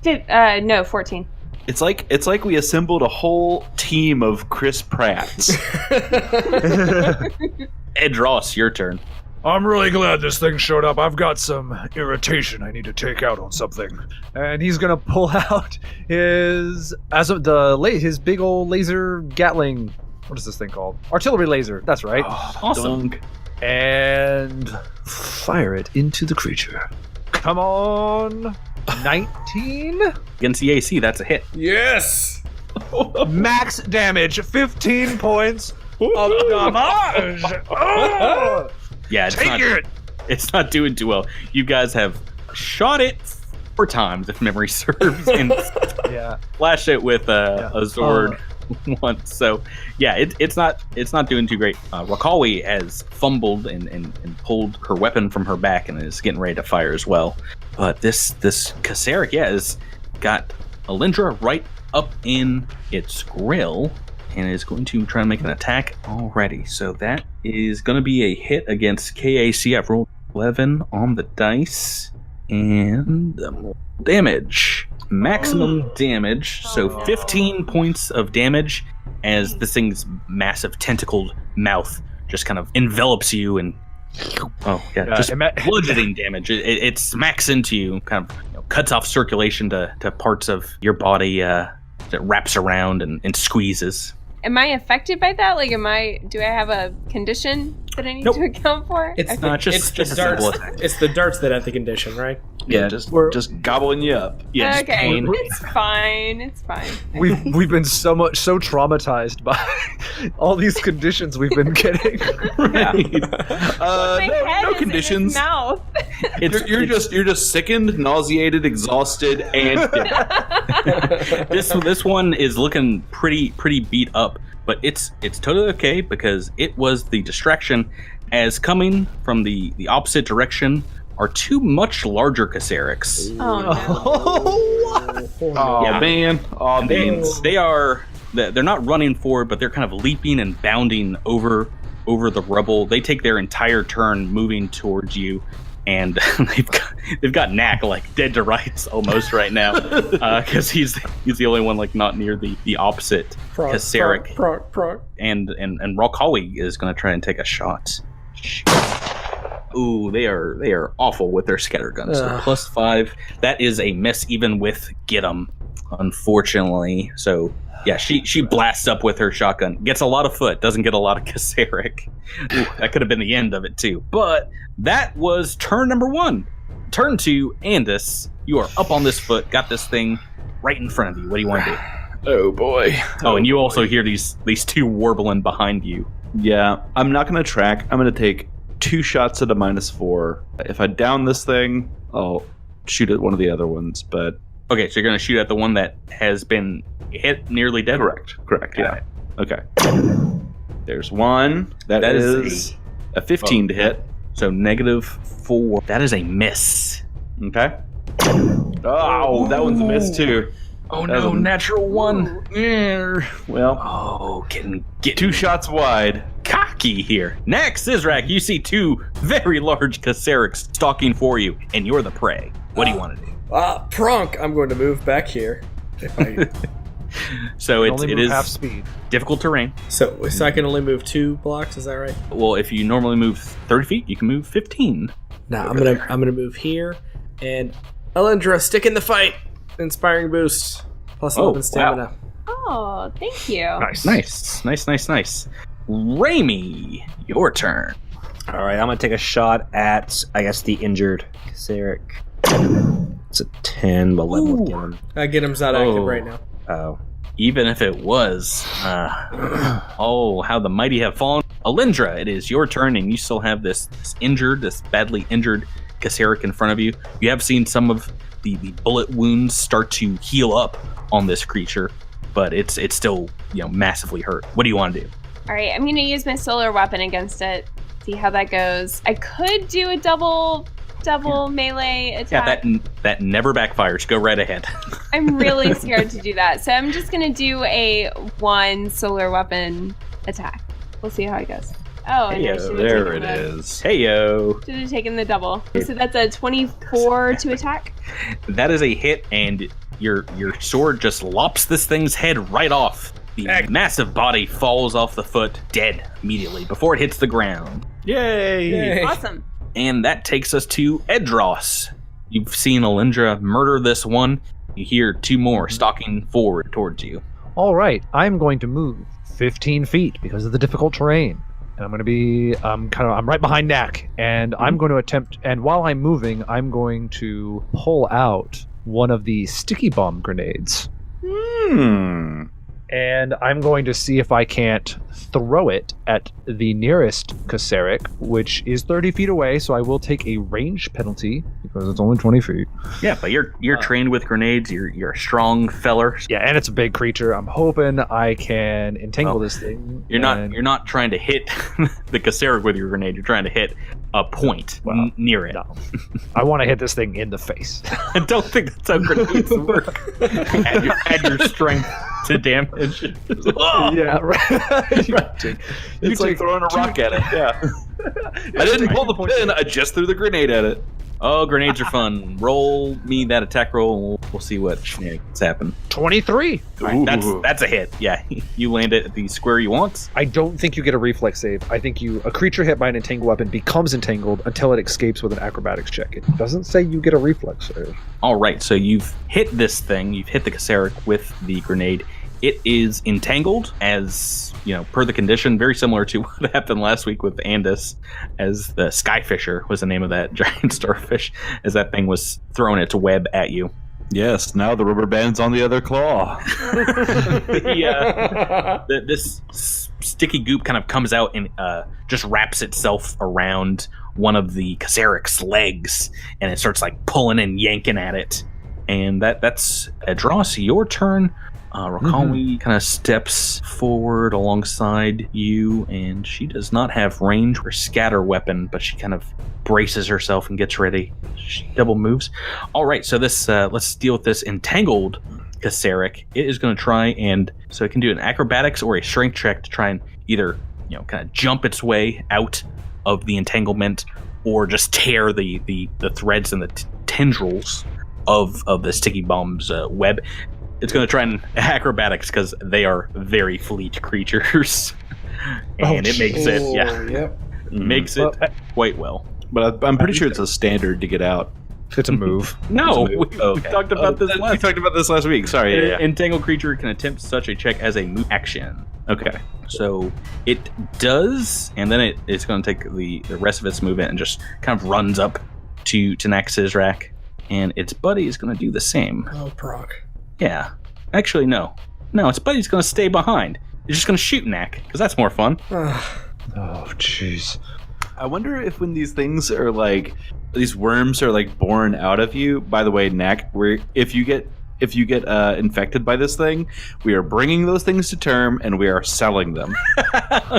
14. It's like we assembled a whole team of Chris Pratts. Ed Ross, your turn. I'm really glad this thing showed up. I've got some irritation I need to take out on something. And he's gonna pull out his big old laser Gatling. What is this thing called? Artillery laser. That's right. Oh, awesome. And fire it into the creature. Come on. 19? Against the AC, that's a hit. Yes! Max damage, 15 points of damage. Oh! Yeah, it's not doing too well. You guys have shot it 4 times, if memory serves, and flashed it with a Zord once. So yeah, it's not doing too great. Rakawi has fumbled and pulled her weapon from her back and is getting ready to fire as well. But this Kaseric, has got Alindra right up in its grill and is going to try and make an attack already. So that is going to be a hit against KAC. I've rolled 11 on the dice. And damage. Maximum damage. So 15 points of damage as this thing's massive tentacled mouth just kind of envelops you and just bludgeoning damage. It smacks into you, kind of cuts off circulation to parts of your body that wraps around and squeezes. Am I affected by that? Like, do I have a condition that I need to account for? It's just the darts. It's the darts that have the condition, right? Yeah, just gobbling you up. Yeah, okay, pain. it's fine. It's fine. We've been so traumatized by all these conditions we've been getting. No conditions. Mouth. You're just sickened, nauseated, exhausted, and this one is looking pretty beat up, but it's totally okay because it was the distraction, as coming from the opposite direction are two much larger Cassarics. Oh man. Oh man. They're not running forward, but they're kind of leaping and bounding over the rubble. They take their entire turn moving towards you, and they've got Knack like dead to rights almost right now, because he's the only one like not near the opposite Cassaric. And Ralkawi is going to try and take a shot. Ooh, they are awful with their scatter guns. So +5. That is a miss even with get 'em, unfortunately. So yeah, she blasts up with her shotgun. Gets a lot of foot, doesn't get a lot of Cassaric. Ooh, that could have been the end of it too. But that was turn number 1. Turn 2, Andis. You are up on this foot, got this thing right in front of you. What do you want to do? Oh boy. Oh, and you also hear these two warbling behind you. Yeah, I'm not going to track. I'm going to take 2 shots at a -4. If I down this thing, I'll shoot at one of the other ones, but... Okay, so you're going to shoot at the one that has been hit nearly dead? Correct, yeah. Okay. There's one. That is a 15 to hit. So -4. That is a miss. Okay. Oh, that one's a miss too. Oh no, natural 1. Yeah. Well, Get 2 shots wide. Cocky here. Next, Sizrak, you see 2 very large Cassarics stalking for you, and you're the prey. What do you want to do? Pronk, I'm going to move back here. If I... So it is half speed. difficult terrain. so I can only move 2 blocks, is that right? Well, if you normally move 30 feet, you can move 15. Nah, I'm gonna move here, and Alindra, stick in the fight. Inspiring boost, +11 stamina. Oh, thank you. Nice. Raimi, your turn. All right, I'm gonna take a shot at, I guess, the injured Cassaric. It's a 10, but let me get him. Get him's not active right now. Oh. Even if it was, oh, how the mighty have fallen. Alindra, it is your turn, and you still have this badly injured Cassaric in front of you. You have seen some of the bullet wounds start to heal up on this creature, but it's still massively hurt. What do you want to do? All right, I'm going to use my solar weapon against it. See how that goes. I could do a double melee attack. Yeah, that never backfires. Go right ahead. I'm really scared to do that. So I'm just going to do a 1 solar weapon attack. We'll see how it goes. Oh, and I should have There taken it the- is. Heyo. Should have taken the double. So that's a 24 to attack. That is a hit, and your sword just lops this thing's head right off. The massive body falls off the foot, dead immediately before it hits the ground. Yay! Awesome. And that takes us to Edros. You've seen Alindra murder this one. You hear 2 more stalking forward towards you. All right, I'm going to move 15 feet because of the difficult terrain. And I'm going to be, I'm right behind Knack. And I'm going to attempt, and while I'm moving, I'm going to pull out one of the sticky bomb grenades. And I'm going to see if I can't throw it at the nearest Cassaric, which is 30 feet away, so I will take a range penalty because it's only 20 feet. Yeah, but you're trained with grenades. You're a strong feller. Yeah, and it's a big creature. I'm hoping I can entangle this thing. You're not trying to hit the Cassaric with your grenade. You're trying to hit a point near it. No. I want to hit this thing in the face. I don't think that's how grenades work. add your strength to damage. Yeah, right. It's like throwing a rock at it. Yeah. I didn't pull the pin. I just threw the grenade at it. Oh, grenades are fun. Roll me that attack roll, and we'll see what's happened. 23. All right, that's a hit. Yeah, you land it at the square you want. I don't think you get a reflex save. I think a creature hit by an entangled weapon becomes entangled until it escapes with an acrobatics check. It doesn't say you get a reflex save. All right, so you've hit this thing. You've hit the Cassaric with the grenade. It is entangled, as per the condition, very similar to what happened last week with Andis, as the Skyfisher was the name of that giant starfish, as that thing was throwing its web at you. Yes, now the rubber band's on the other claw. This sticky goop kind of comes out and just wraps itself around one of the Cassaric's legs, and it starts like pulling and yanking at it. And that's Edros, your turn. Rakami kind of steps forward alongside you, and she does not have range or scatter weapon, but she kind of braces herself and gets ready. She double moves. All right, so this let's deal with this entangled Kaseric. It is going to try, and so it can do an acrobatics or a strength check to try and either kind of jump its way out of the entanglement or just tear the threads and the tendrils of the sticky bomb's web. It's going to try and acrobatics because they are very fleet creatures, and it makes it makes it quite well. But I'm pretty sure it's a standard to get out. It's a move. No, we talked about this We talked about this last week. Sorry. An entangled creature can attempt such a check as a move action. Okay. So it does, and then it's going to take the rest of its movement and just kind of runs up to Nak Sizrak, and its buddy is going to do the same. Oh, Proc. Yeah. Actually, no. No, its buddy's going to stay behind. It's just going to shoot Nak, because that's more fun. Oh, jeez. I wonder if when these things are like, these worms are like born out of you. By the way, Nak, if you get infected by this thing, we are bringing those things to term and we are selling them.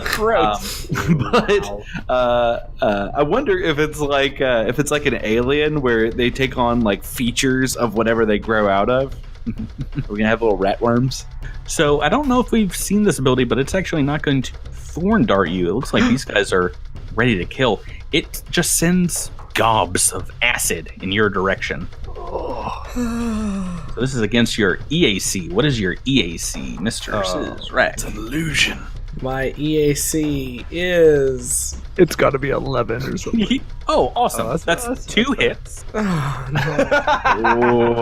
Gross. But I wonder if it's like an alien where they take on like features of whatever they grow out of. We're gonna have little rat worms. So I don't know if we've seen this ability, but it's actually not going to thorn dart you. It looks like these guys are ready to kill. It just sends gobs of acid in your direction. So this is against your EAC. What is your EAC, Mr. Sizrak? It's an illusion. My EAC is... It's got to be 11 or something. Oh, awesome. Oh, that's 2 hits. Oh, no.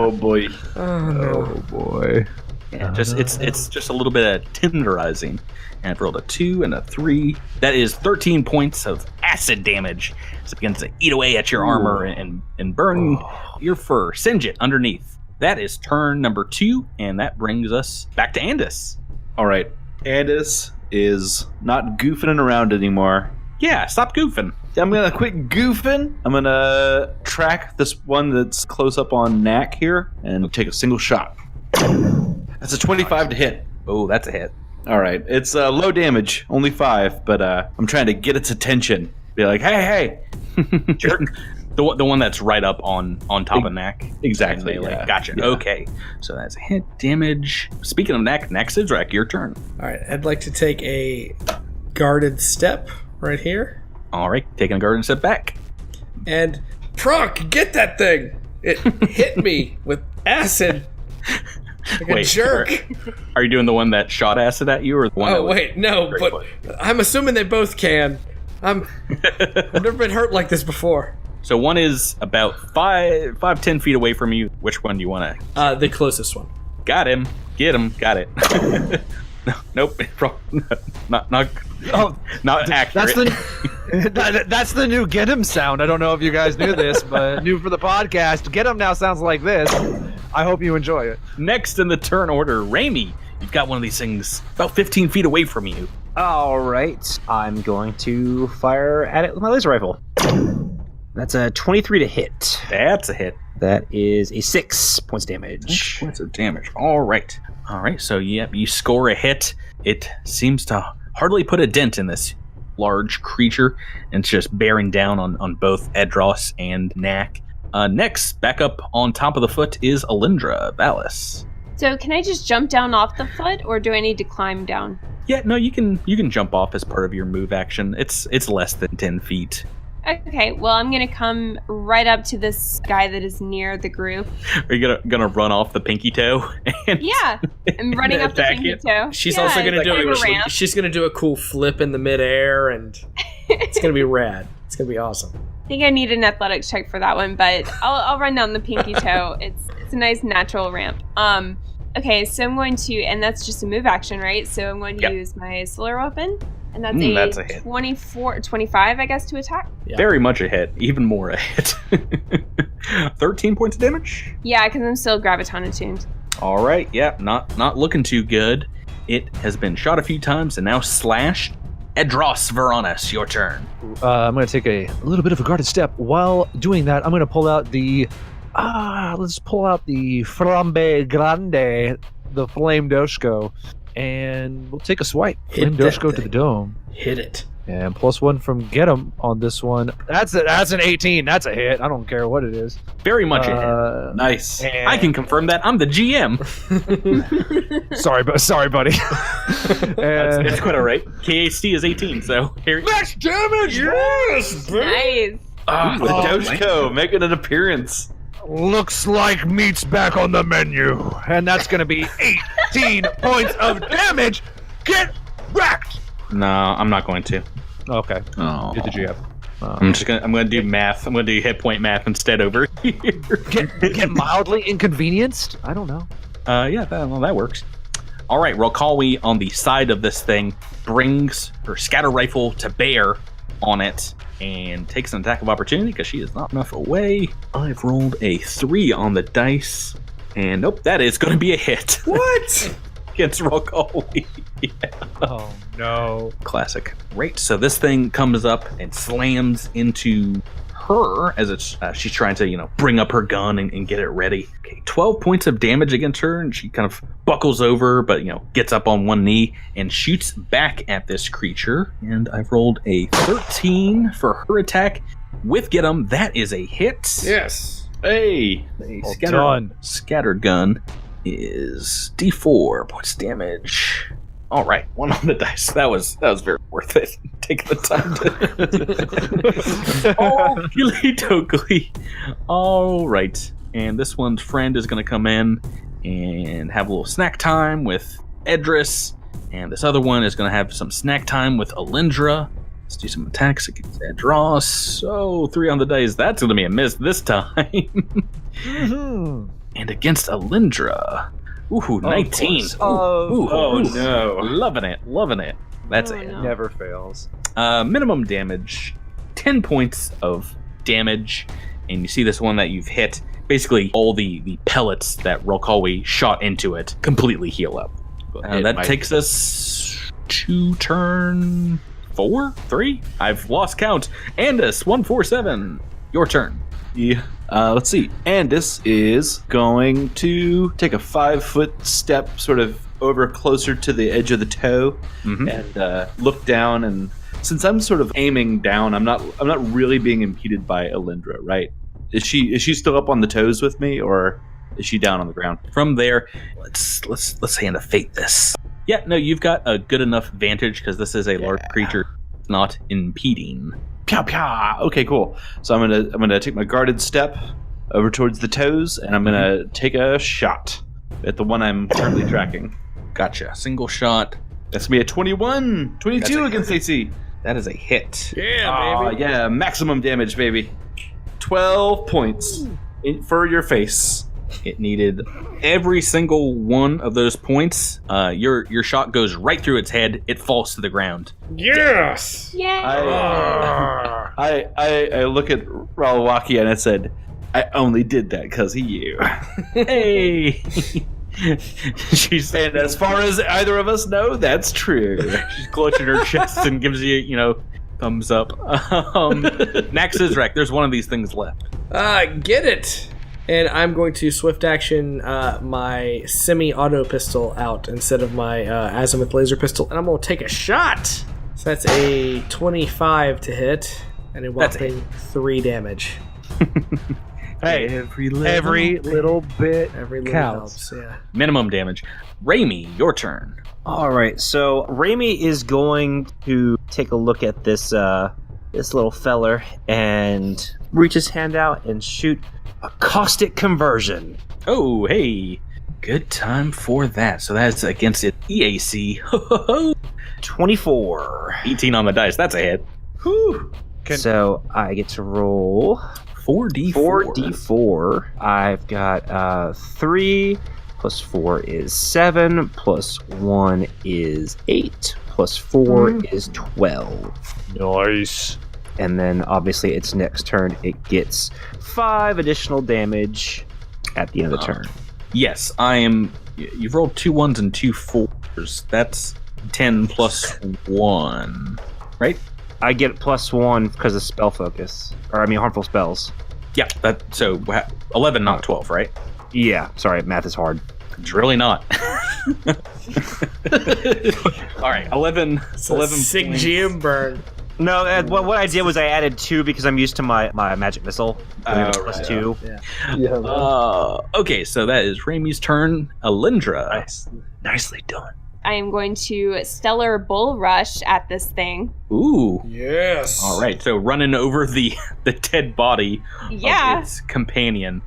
Oh boy. Oh, no. Oh boy. Yeah, it's just a little bit of tenderizing. And I've rolled a 2 and a 3. That is 13 points of acid damage as it begins to eat away at your armor and burn your fur, singe it underneath. That is turn number 2, and that brings us back to Andis. All right. Andis is not goofing around anymore. Yeah, stop goofing. I'm gonna quit goofing. I'm gonna track this one that's close up on Nak here and take a single shot. That's a 25 to hit. Oh, that's a hit. All right, it's low damage, only 5, but I'm trying to get its attention. Be like, hey, jerk. The one that's right up on top of Nak. Exactly. Yeah. Gotcha. Yeah. Okay, so that's a hit damage. Speaking of Nak Sizrak, your turn. All right, I'd like to take a guarded step right here. All right, taking a guarded step back. And, Proc, get that thing! It hit me with acid. Like a jerk. Are you doing the one that shot acid at you, or the one? Oh wait, no, but I'm assuming they both can. I've never been hurt like this before. So one is about 5-10 feet away from you. Which one do you want to? The closest one. Got him. Get him. Got it. Nope. Not accurate. That's the new Get 'em sound. I don't know if you guys knew this, but new for the podcast. Get 'em now sounds like this. I hope you enjoy it. Next in the turn order, Raimi. You've got one of these things about 15 feet away from you. All right, I'm going to fire at it with my laser rifle. That's a 23 to hit. That's a hit. That is a 6 points damage. 6 points of damage. All right. So you score a hit. It seems to hardly put a dent in this large creature, and it's just bearing down on both Edros and Nak. Next, back up on top of the foot is Alindra Valis. So can I just jump down off the foot, or do I need to climb down? Yeah, no, you can jump off as part of your move action. It's less than 10 feet. Okay, well, I'm going to come right up to this guy that is near the group. Are you gonna run off the pinky toe? Yeah, I'm running up the pinky toe. She's also going to do a ramp. She's going to do a cool flip in the midair, and it's going to be rad. It's going to be awesome. I think I need an athletics check for that one, but I'll run down the pinky toe. It's a nice natural ramp. Okay, so I'm going to, and that's just a move action, right? So I'm going to use my solar weapon, and that's a hit. 25, I guess, to attack. Yeah. Very much a hit, even more a hit. 13 points of damage. Yeah, because I'm still graviton attuned. All right, yeah, not looking too good. It has been shot a few times and now slashed. Edros Varonis, your turn. I'm going to take a little bit of a guarded step. While doing that, I'm going to pull out the... let's pull out the Flambe Grande the Flame Doshko, and we'll take a swipe. Hit Flame that Doshko to thing. the dome. Hit it. And +1 from Get 'em on this one. That's an 18. That's a hit. I don't care what it is. Very much a hit. Nice. And- I can confirm that. I'm the GM. Sorry, buddy. And- It's quite all right. KAC is 18, so here. Max damage. Yes. Nice. The Doshko making an appearance. Looks like meat's back on the menu, and that's gonna be 18 points of damage. Get wrecked. No, I'm not going to. Okay. Oh. Get the GM. I'm gonna do math. I'm gonna do hit point math instead over here. Get mildly inconvenienced. I don't know. Yeah, that works. All right, Rokawi on the side of this thing brings her scatter rifle to bear on it and takes an attack of opportunity because she is not enough away. I've rolled a 3 on the dice, and nope, that is going to be a hit. What? Against Rokawi. Oh no. Classic. Right, so this thing comes up and slams into her as it's she's trying to bring up her gun and get it ready. Okay, 12 points of damage against her, and she kind of buckles over but gets up on one knee and shoots back at this creature. And I've rolled a 13 for her attack with Get 'em. That is a hit. Yes. Hey. A Well done. scatter gun is D4 points damage. All right, 1 on the dice. That was very worth it. Take the time to. Oh, Gilly Tokely. All right, and this one's friend is going to come in and have a little snack time with Edris, and this other one is going to have some snack time with Alindra. Let's do some attacks against Edros. So 3 on the dice. That's going to be a miss this time. Mm-hmm. And against Alindra. Ooh, 19. Oh, Ooh, no. Loving it. That's Oh, it. no. Never fails. Minimum damage, 10 points of damage. And you see this one that you've hit. Basically, all the pellets that Rokawi shot into it completely heal up. That takes us to turn 4? 3? I've lost count. Andis, 147. Your turn. Yeah. Let's see. Andis is going to take a 5-foot step sort of over closer to the edge of the toe and look down. And since I'm sort of aiming down, I'm not really being impeded by Alindra, right? Is she still up on the toes with me, or is she down on the ground? From there, let's hand a fate this. Yeah, no, you've got a good enough vantage because this is a large creature, not impeding. Pow pow. Okay, cool. So I'm gonna take my guarded step over towards the toes, and I'm gonna take a shot at the one I'm currently tracking. Gotcha. Single shot. That's gonna be a 21, 22 That's a against AC. That is a hit. Yeah, baby. Yeah, maximum damage, baby. 12 points for your face. It needed every single one of those points. Your shot goes right through its head. It falls to the ground. Yes. Yeah. I look at Rawawaki and I said, I only did that because of you. Hey. She's And as far as either of us know, that's true. she's clutching her chest and gives you thumbs up. Nax Izrak, there's one of these things left. Get it. And I'm going to swift action my semi-auto pistol out instead of my azimuth laser pistol, and I'm going to take a shot. So that's a 25 to hit, and a That's a whopping 3 damage. Hey, every little bit Every little counts. helps, yeah. Minimum damage. Raimi, your turn. All right, so Raimi is going to take a look at this little feller and reach his hand out and shoot a caustic conversion. Oh, hey. Good time for that. So that's against its EAC. 24. 18 on the dice. That's a hit. Whew. So I get to roll 4d4. 4d4. I've got 3 plus 4 is 7 plus 1 is 8 plus 4 is 12. Nice. And then obviously its next turn it gets 5 additional damage at the end of the turn. Yes, I am. You've rolled 2 1s and 2 4s. That's 10 plus 1, right? I get plus 1 because of spell focus. Or I mean harmful spells. Yeah, so 11, not 12, right? Yeah, sorry, math is hard. It's really not. All right, 11 Sick points. GM burn. No, what I did was I added 2 because I'm used to my magic missile. Plus 2. Okay, so that is Raimi's turn. Alindra. Nicely done. I am going to stellar bull rush at this thing. Ooh. Yes. All right, so running over the dead body Yeah. of its companion.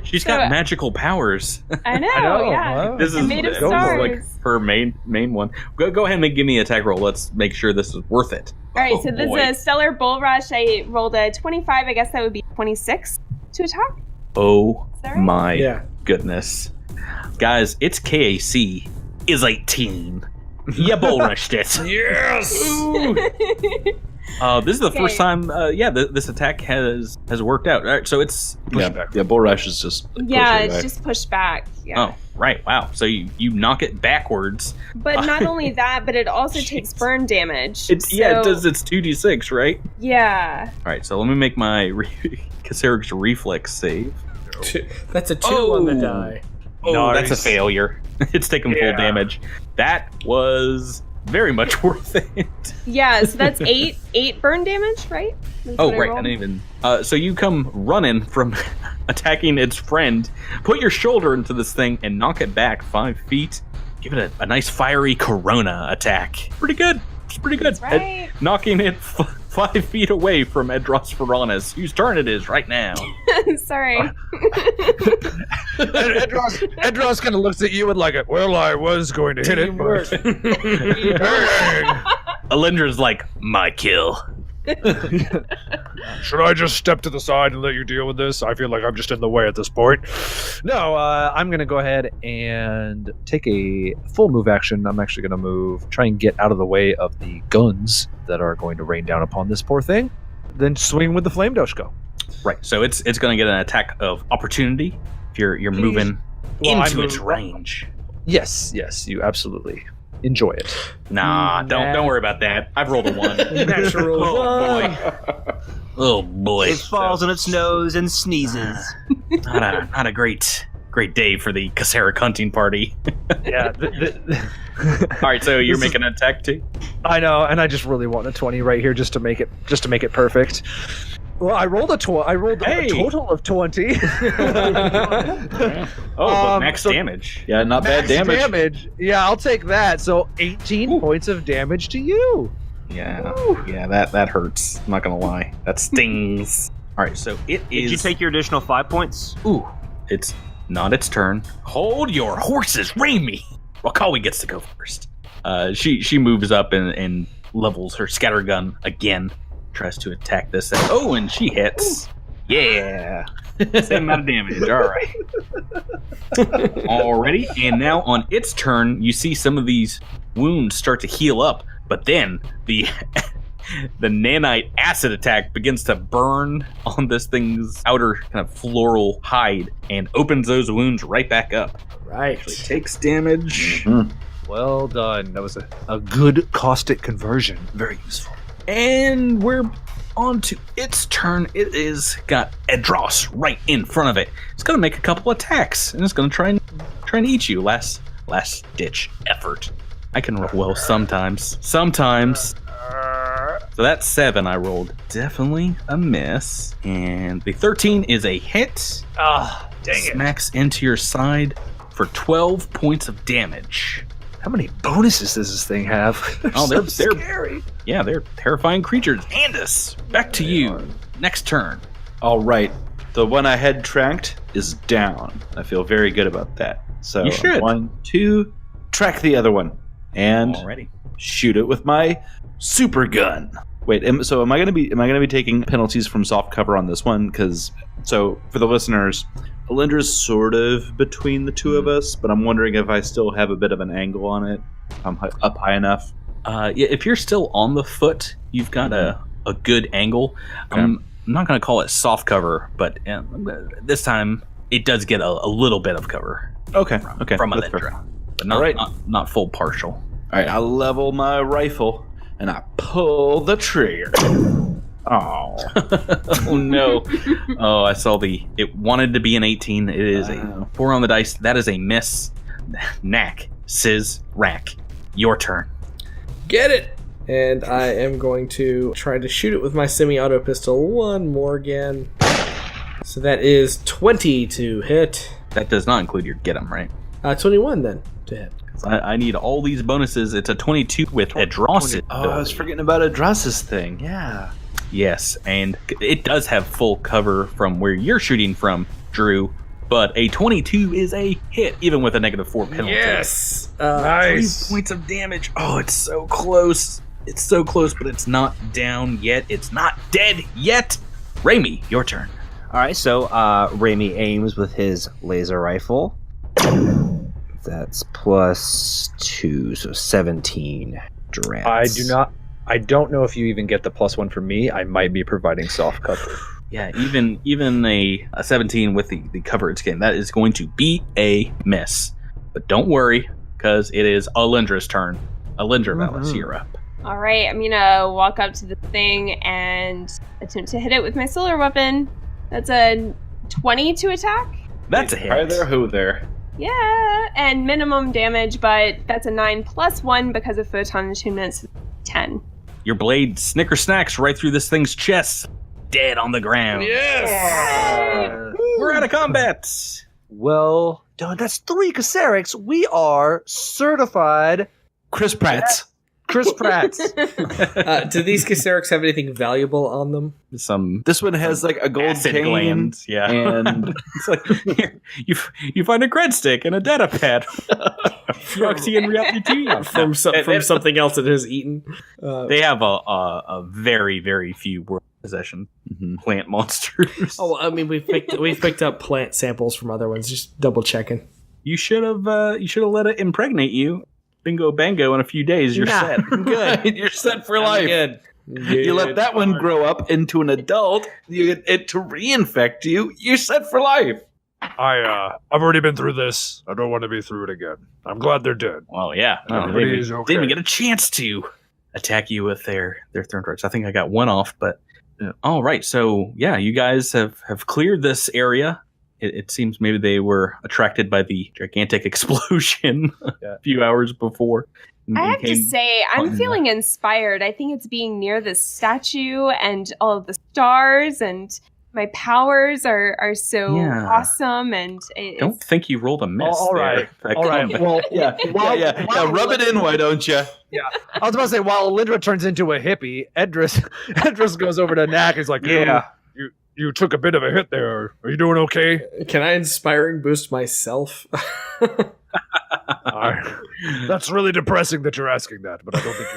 She's So- got magical powers. I know, yeah. Wow. This I'm is, made of this is like stars. her main one. Go ahead and give me an attack roll. Let's make sure this is worth it. All right, Oh, so this boy. is a stellar bull rush. I rolled a 25. I guess that would be 26 to attack. Oh Is that right? my Yeah. goodness. Guys, its KAC is 18. You bull rushed it. Yes. This is the Okay. first time, this attack has worked out. All right, so it's Yeah, Bull Rush is just. Yeah, pushed it's away. just pushed back. Yeah. Oh, right. Wow. So you knock it backwards. But not only that, but it also takes burn damage. It So- does its 2d6, right? Yeah. All right, so let me make my Kaceric's reflex save. That's a 2 on the die. Oh, Nice. that's a failure. It's taken full damage. That was very much worth it. Yeah, so that's 8 burn damage, right? That's Oh, what I right. I rolled. didn't even. So you come running from attacking its friend, put your shoulder into this thing, and knock it back 5 feet. Give it a nice fiery corona attack. Pretty good. It's pretty good. That's right. Knocking it 5 feet away from Edros Ferranis, whose turn it is right now. Sorry. Edros kind of looks at you and like, well, I was going to hit it, but dang. Alindra's like, my kill. Should I just step to the side and let you deal with this? I feel like I'm just in the way at this point. No, I'm going to go ahead and take a full move action. I'm actually going to try and get out of the way of the guns that are going to rain down upon this poor thing. Then swing with the flame doshko. Right, so it's going to get an attack of opportunity if you're moving Well, into I'm its move- range. Yes, you absolutely enjoy it. Nah, don't worry about that. I've rolled a 1. Natural Oh, one. boy. Oh boy. It falls on its nose and sneezes. Not a great day for the Kaceric hunting party. Yeah. All right, so you're This is- making an attack too. I know, and I just really want a 20 right here just to make it perfect. Well, I rolled a Hey. total of 20. But max so- damage. Yeah, not bad Max damage. Yeah, I'll take that. So 18 points of damage to you. Yeah, that hurts. I'm not gonna lie. That stings. All right, so it is. Did you take your additional 5 points? Ooh, it's not its turn. Hold your horses, Raimi. Wakawi gets to go first. She moves up and levels her scattergun again. Tries to attack this thing. Oh, and she hits. Yeah. Same amount of damage. All right. Alrighty. And now on its turn, you see some of these wounds start to heal up, but then the nanite acid attack begins to burn on this thing's outer kind of floral hide and opens those wounds right back up. Right. It takes damage. Well done. That was a good caustic conversion. Very useful. And we're on to its turn. It is got Edros right in front of it. It's gonna make a couple attacks, and it's gonna try and eat you. Last ditch effort. I can roll well sometimes. Sometimes. So that's 7 I rolled. Definitely a miss. And the 13 is a hit. Ah, dang it. Smacks into your side for 12 points of damage. How many bonuses does this thing have? Oh, they're scary. Yeah, they're terrifying creatures. Andis, back to you. Next turn. All right. The one I had tracked is down. I feel very good about that. So You should. 1, 2, track the other one and Already. shoot it with my super gun. Wait, so am I gonna be taking penalties from soft cover on this one? Because so for the listeners, Alindra's sort of between the two of us, but I'm wondering if I still have a bit of an angle on it. I'm up high enough. Yeah, if you're still on the foot, you've got a good angle. Okay. I'm not going to call it soft cover, but this time it does get a little bit of cover Okay. from That's fair. Alindra, but not, All right. not full partial. All right, I level my rifle and I pull the trigger. Oh. Oh no. Oh, I saw it wanted to be an 18. It is a 4 on the dice. That is a miss. Knack, Sizz, Rack. Your turn. Get it! And I am going to try to shoot it with my semi-auto pistol one more again. So that is 20 to hit. That does not include your get 'em, right? 21 then to hit. I need all these bonuses. It's a 22 with Adrasis. Oh, I was forgetting about Adrasis thing. Yeah. Yes, and it does have full cover from where you're shooting from, Drew. But a 22 is a hit, even with a -4 penalty. Yes! 3 points of damage. Oh, it's so close. It's so close, but it's not down yet. It's not dead yet. Raimi, your turn. All right, so Raimi aims with his laser rifle. That's +2, so 17 drafts. I don't know if you even get the +1 from me. I might be providing soft cover. Yeah, even a 17 with the coverage game, that is going to be a miss. But don't worry, because it is Alindra's turn. Alindra Valis, you're up. All right, I'm gonna walk up to the thing and attempt to hit it with my solar weapon. That's a 20 to attack. That's a hit. Hi there, who there? Yeah, and minimum damage, but that's a 9 + 1 because of photon attunements. 10. Your blade snicker snacks right through this thing's chest. Dead on the ground. Yes! We're out of combat. Well done. That's 3 Cassarics. We are certified Chris Pratt. Chris Pratt. Do these Cassarics have anything valuable on them? This one has like a gold acid cane, gland. Yeah. and It's like, here, you find a cred stick and a data pad. Roxy and Reality TV. From something else it has eaten. They have a very, very few world possession plant monsters. Oh, I mean, we've picked up plant samples from other ones. Just double checking. You should have let it impregnate you. Bingo bango, in a few days you're set. I'm good. you're set for life. Good. You let that one grow up into an adult, you get it to reinfect you, you're set for life. I've already been through this. I don't want to be through it again. I'm glad they're dead. Well, yeah. Everybody is Didn't okay. even get a chance to attack you with their thorn darts. I think I got one off, but all right. So yeah, you guys have cleared this area. It seems maybe they were attracted by the gigantic explosion a few hours before. I have to say, I'm feeling inspired. I think it's being near this statue and all of the stars, and my powers are so awesome. And don't think you rolled a miss. All right. All right. Well, Yeah, rub it in, why don't you? yeah. I was about to say, while Lindra turns into a hippie, Edris goes over to Knack and is like, yeah, you took a bit of a hit there. Are you doing okay? Can I inspiring boost myself? That's really depressing that you're asking that, but I don't think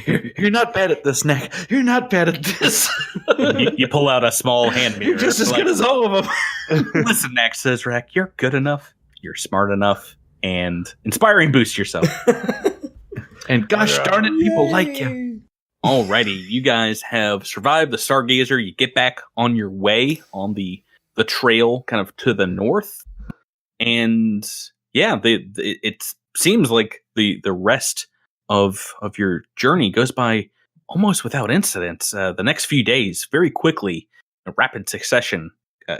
you You're not bad at this, Knack. You're not bad at this. you pull out a small hand mirror. You're just as good as all of them. Listen, Knack says, Rack, you're good enough. You're smart enough. And inspiring boost yourself. And gosh darn it, people like you. Alrighty, you guys have survived the Stargazer. You get back on your way on the trail kind of to the north. And yeah, it seems like the rest of your journey goes by almost without incidents. The next few days, very quickly, in rapid succession,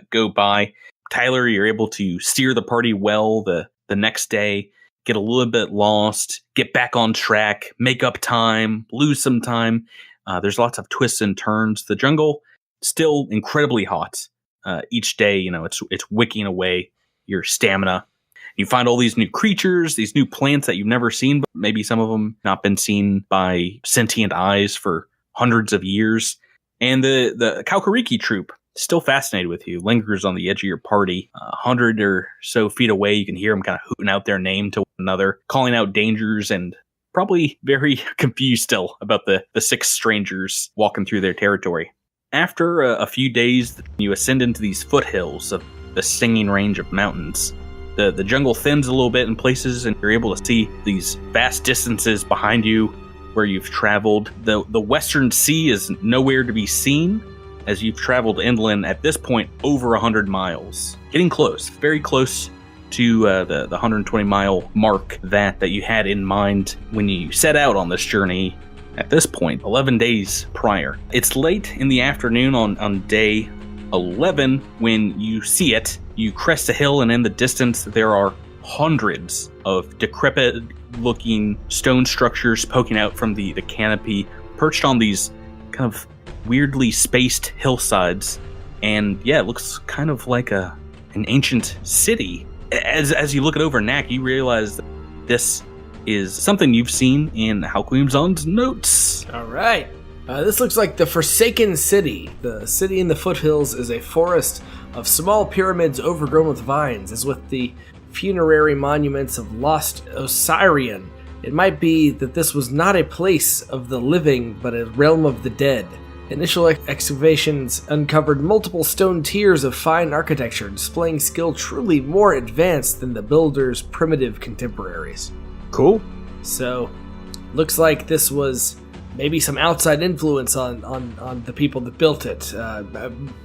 go by. Tyler, you're able to steer the party well the next day. Get a little bit lost, get back on track, make up time, lose some time. There's lots of twists and turns. The jungle still incredibly hot. Each day, it's wicking away your stamina. You find all these new creatures, these new plants that you've never seen, but maybe some of them not been seen by sentient eyes for hundreds of years. And the Kaukariki troop, still fascinated with you, lingers on the edge of your party. 100 or so feet away, you can hear them kind of hooting out their name to one another, calling out dangers, and probably very confused still about the 6 strangers walking through their territory. After a few days, you ascend into these foothills of the singing range of mountains. The jungle thins a little bit in places, and you're able to see these vast distances behind you where you've traveled. The western sea is nowhere to be seen, as you've traveled inland at this point over 100 miles. Getting close, very close to the 120-mile mark that you had in mind when you set out on this journey at this point, 11 days prior. It's late in the afternoon on day 11 when you see it. You crest a hill, and in the distance there are hundreds of decrepit-looking stone structures poking out from the canopy, perched on these kind of weirdly spaced hillsides. And yeah, it looks kind of like an ancient city. As you look it over, Knack, you realize that this is something you've seen in Halquimzon's notes. All right. This looks like the Forsaken City. The city in the foothills is a forest of small pyramids overgrown with vines, as with the funerary monuments of lost Osirian. It might be that this was not a place of the living, but a realm of the dead. Initial excavations uncovered multiple stone tiers of fine architecture, displaying skill truly more advanced than the builder's primitive contemporaries. Cool. So, looks like this was maybe some outside influence on the people that built it.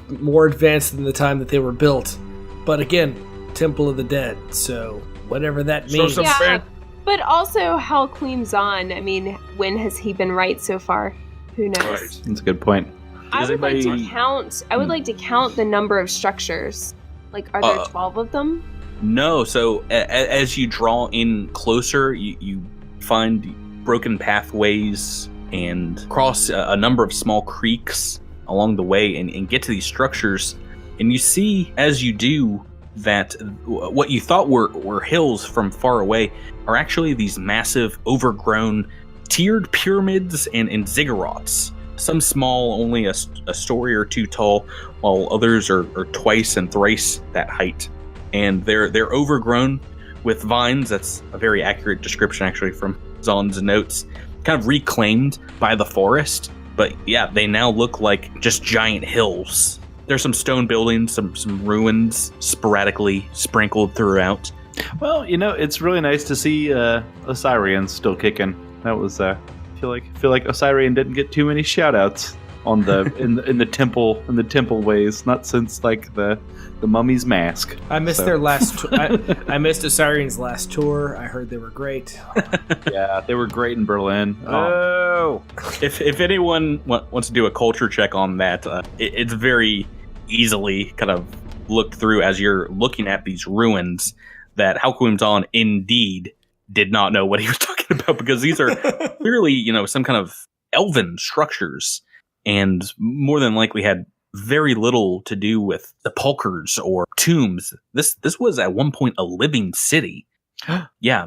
More advanced than the time that they were built. But again, Temple of the Dead, so whatever that means. Yeah, but also Halquimzon, I mean, when has he been right so far? Who knows? Right. That's a good point. I would like to count the number of structures. Like, are there 12 of them? No, so as you draw in closer, you find broken pathways and cross a number of small creeks along the way and get to these structures. And you see, as you do, that what you thought were hills from far away are actually these massive, overgrown, tiered pyramids and ziggurats. Some small, only a story or two tall, while others are twice and thrice that height. And they're overgrown with vines. That's a very accurate description, actually, from Zon's notes. Kind of reclaimed by the forest. But yeah, they now look like just giant hills. There's some stone buildings, some ruins sporadically sprinkled throughout. Well, it's really nice to see Osirian still kicking. That was I feel like Osirian didn't get too many shout outs on the in the temple ways, not since like the mummy's mask. I missed their last I missed Osirian's last tour. I heard they were great. Yeah, they were great in Berlin. Oh. If anyone wants to do a culture check on that, it's very easily kind of looked through as you're looking at these ruins that Halquimzon indeed did not know what he was talking about, because these are clearly, some kind of elven structures, and more than likely had very little to do with sepulchres or tombs. This was at one point a living city. Yeah,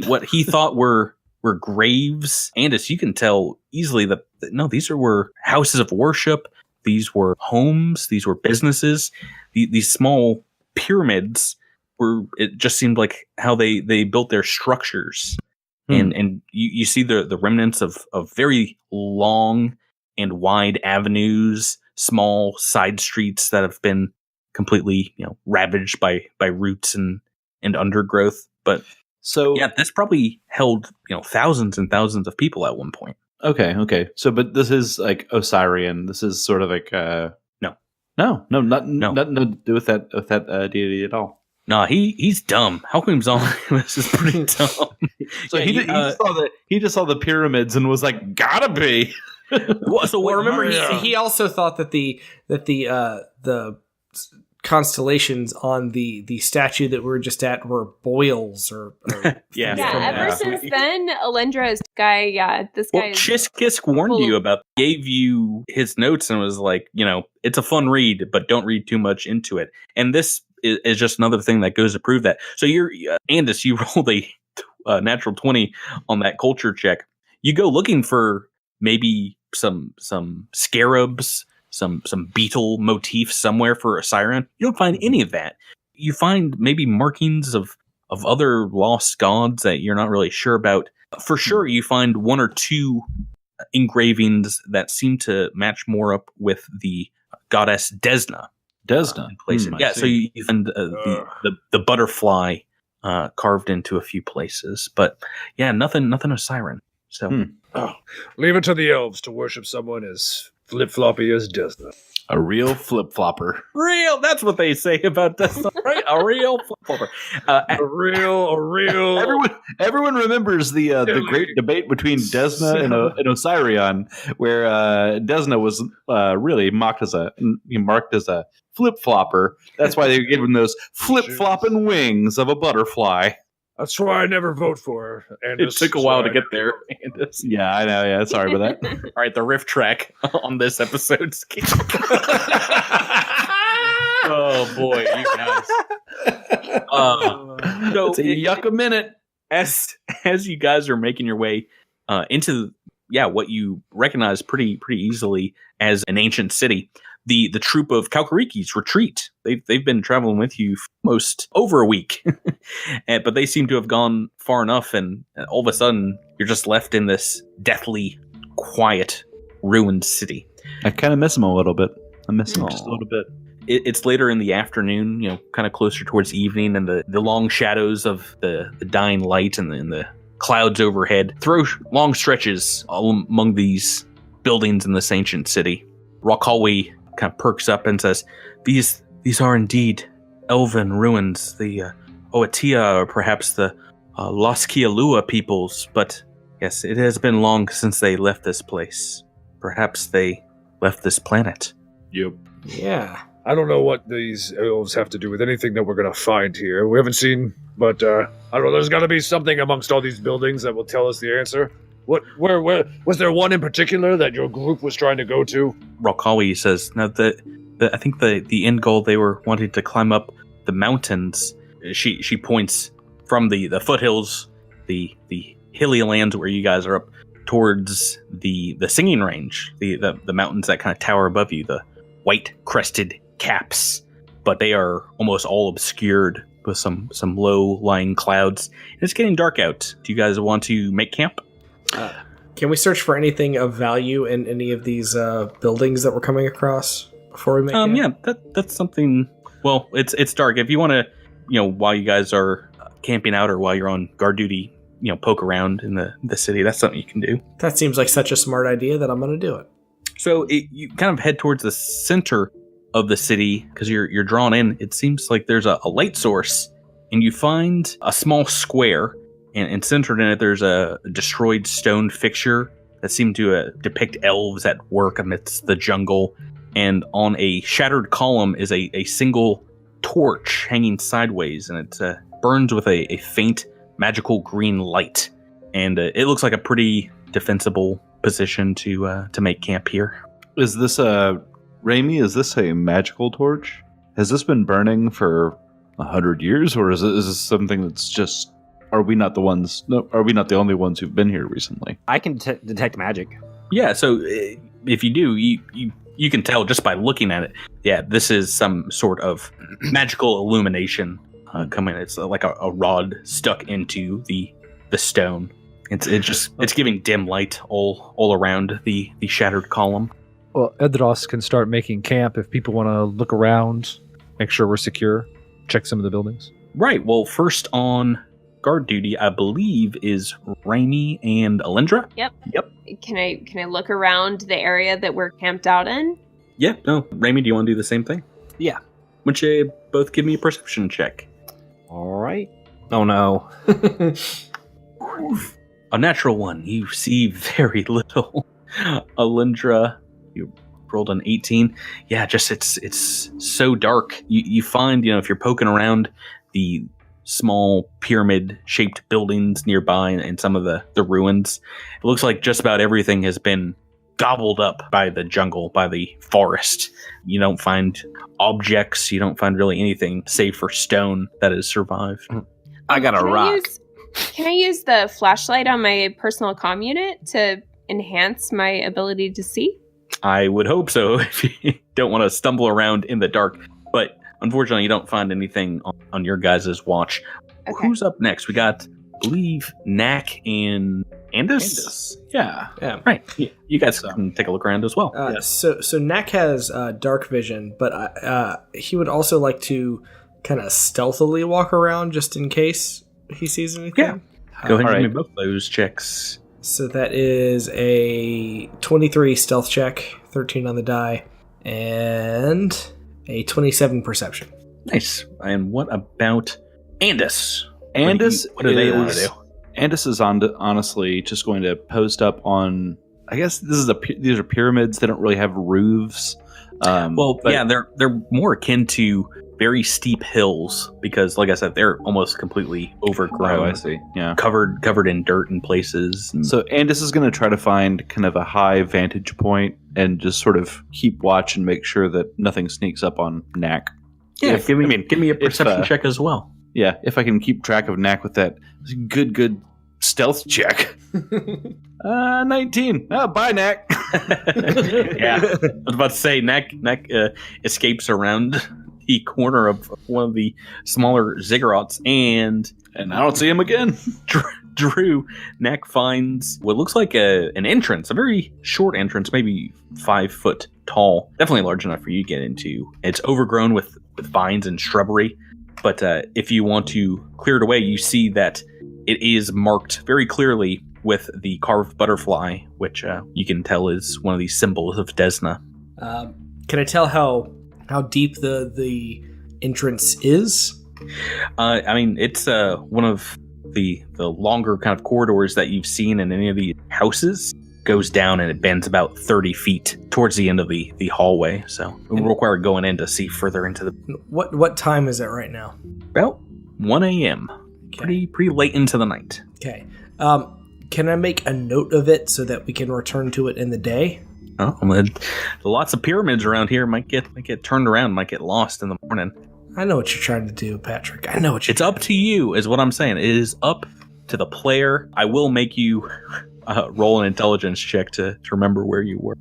what he thought were graves, and as you can tell easily that no, these were houses of worship. These were homes. These were businesses. These small pyramids it just seemed like how they built their structures. And you see the remnants of very long and wide avenues, small side streets that have been completely ravaged by roots and undergrowth. But so yeah, this probably held thousands and thousands of people at one point. Okay. So, but this is like Osirian. This is sort of like nothing to do with that deity at all. No, he's dumb. Halquimzon was just pretty dumb. So he just saw the pyramids and was like, gotta be. Well, remember, he also thought that the constellations on the statue that we were just at were boils or ever since then, Alendra's guy, this guy is Chiskisk warned you about, gave you his notes and was like, it's a fun read, but don't read too much into it. And this is just another thing that goes to prove that. So you're Andis, you rolled a natural 20 on that culture check. You go looking for maybe some scarabs, some beetle motifs somewhere for Osirian. You don't find any of that. You find maybe markings of other lost gods that you're not really sure about. For sure, you find one or two engravings that seem to match more up with the goddess Desna. Yeah, so you find the butterfly carved into a few places, but yeah, nothing Osirian. So leave it to the elves to worship someone as flip-floppy as Desna. A real flip-flopper. Real. That's what they say about Desna, right? A real flip-flopper. A real. Everyone remembers the great debate between Desna and Osirion, where Desna was really marked as a flip-flopper. That's why they gave him those flip-flopping wings of a butterfly. That's why I never vote for her. And It took a while to get there. Yeah, I know. Yeah, sorry about that. All right, the riff track on this episode. Oh boy, you guys. So It's a yuck a minute. as you guys are making your way into what you recognize pretty easily as an ancient city, the troop of Kalkarikis retreat. They've been traveling with you for almost over a week, but they seem to have gone far enough, and all of a sudden you're just left in this deathly, quiet, ruined city. I kind of miss him a little bit. I miss him just a little bit. It's later in the afternoon, kind of closer towards evening, and the long shadows of the dying light and the clouds overhead throw long stretches all among these buildings in this ancient city. Rockaway kind of perks up and says, These are indeed elven ruins, the Oatia, or perhaps the Los Kialua peoples, but yes, it has been long since they left this place. Perhaps they left this planet. Yep. Yeah. I don't know what these elves have to do with anything that we're going to find here. We haven't seen, but I don't know. There's got to be something amongst all these buildings that will tell us the answer. Where was there one in particular that your group was trying to go to? Rockaway says, "Now I think the end goal, they were wanting to climb up the mountains." She points from the foothills, the hilly lands where you guys are up towards the singing range, the mountains that kind of tower above you, the white crested caps, but they are almost all obscured with some low lying clouds. It's getting dark out. Do you guys want to make camp? Can we search for anything of value in any of these buildings that we're coming across before we make camp? Yeah, that's something. Well, it's dark. If you want to, while you guys are camping out or while you're on guard duty, poke around in the city, that's something you can do. That seems like such a smart idea that I'm going to do it. So you kind of head towards the center of the city because you're drawn in. It seems like there's a light source, and you find a small square, and centered in it there's a destroyed stone fixture that seemed to depict elves at work amidst the jungle. And on a shattered column is a single torch hanging sideways, and it burns with a faint magical green light. And it looks like a pretty defensible position to make camp here. Is this Raimi? Is this a magical torch? Has this been burning for 100 years, or is this something that's just? Are we not the ones? No, are we not the only ones who've been here recently? I can detect magic. Yeah. So if you do, you can tell just by looking at it. Yeah, this is some sort of magical illumination coming. It's like a rod stuck into the stone. It's giving dim light all around the shattered column. Well, Edros can start making camp if people want to look around, make sure we're secure, check some of the buildings. Right. Well, first on guard duty, I believe, is Raimi and Alindra. Yep. Can I look around the area that we're camped out in? Yeah. No. Raimi, do you want to do the same thing? Yeah. Would you both give me a perception check? All right. Oh no. A natural one. You see very little. Alindra, you rolled an 18. Yeah, just it's so dark. You find, if you're poking around the small pyramid-shaped buildings nearby and some of the ruins, it looks like just about everything has been gobbled up by the jungle, by the forest. You don't find objects. You don't find really anything save for stone that has survived. I got a rock. Can I use the flashlight on my personal comm unit to enhance my ability to see? I would hope so if you don't want to stumble around in the dark. But unfortunately, you don't find anything on your guys' watch. Okay. Who's up next? We got, I believe, Knack and Andis. Yeah. Right. You guys can take a look around as well. So Knack has dark vision, but he would also like to kind of stealthily walk around just in case he sees anything. Yeah. Go ahead and All give me both those checks. So that is a 23 stealth check, 13 on the die, And a 27 perception. Nice. And what about Andis? Andis What do they want to do? Andis is honestly just going to post up on. I guess these are pyramids. They don't really have roofs. They're more akin to very steep hills because, like I said, they're almost completely overgrown. Oh, I see. Yeah, covered in dirt in places. And so Andis is going to try to find kind of a high vantage point and just sort of keep watch and make sure that nothing sneaks up on Knack. Yeah, give me a perception check as well. Yeah, if I can keep track of Knack with that good stealth check. 19. Oh, bye, Knack. Yeah, I was about to say Knack escapes around the corner of one of the smaller ziggurats, and I don't see him again. Drew, Knack finds what looks like an entrance, a very short entrance, maybe 5 foot tall, definitely large enough for you to get into. It's overgrown with vines and shrubbery, but if you want to clear it away, you see that it is marked very clearly with the carved butterfly, which you can tell is one of these symbols of Desna. Can I tell how deep the entrance is? It's one of the longer kind of corridors that you've seen in any of the houses. Goes down and it bends about 30 feet towards the end of the hallway. So it will require going in to see further into the... What time is it right now? About 1 a.m. Okay. Pretty late into the night. Okay. Can I make a note of it so that we can return to it in the day? Oh, lots of pyramids around here might get turned around, might get lost in the morning. I know what you're trying to do, Patrick. I know what you're It's up to you, is what I'm saying. It is up to the player. I will make you roll an intelligence check to remember where you were.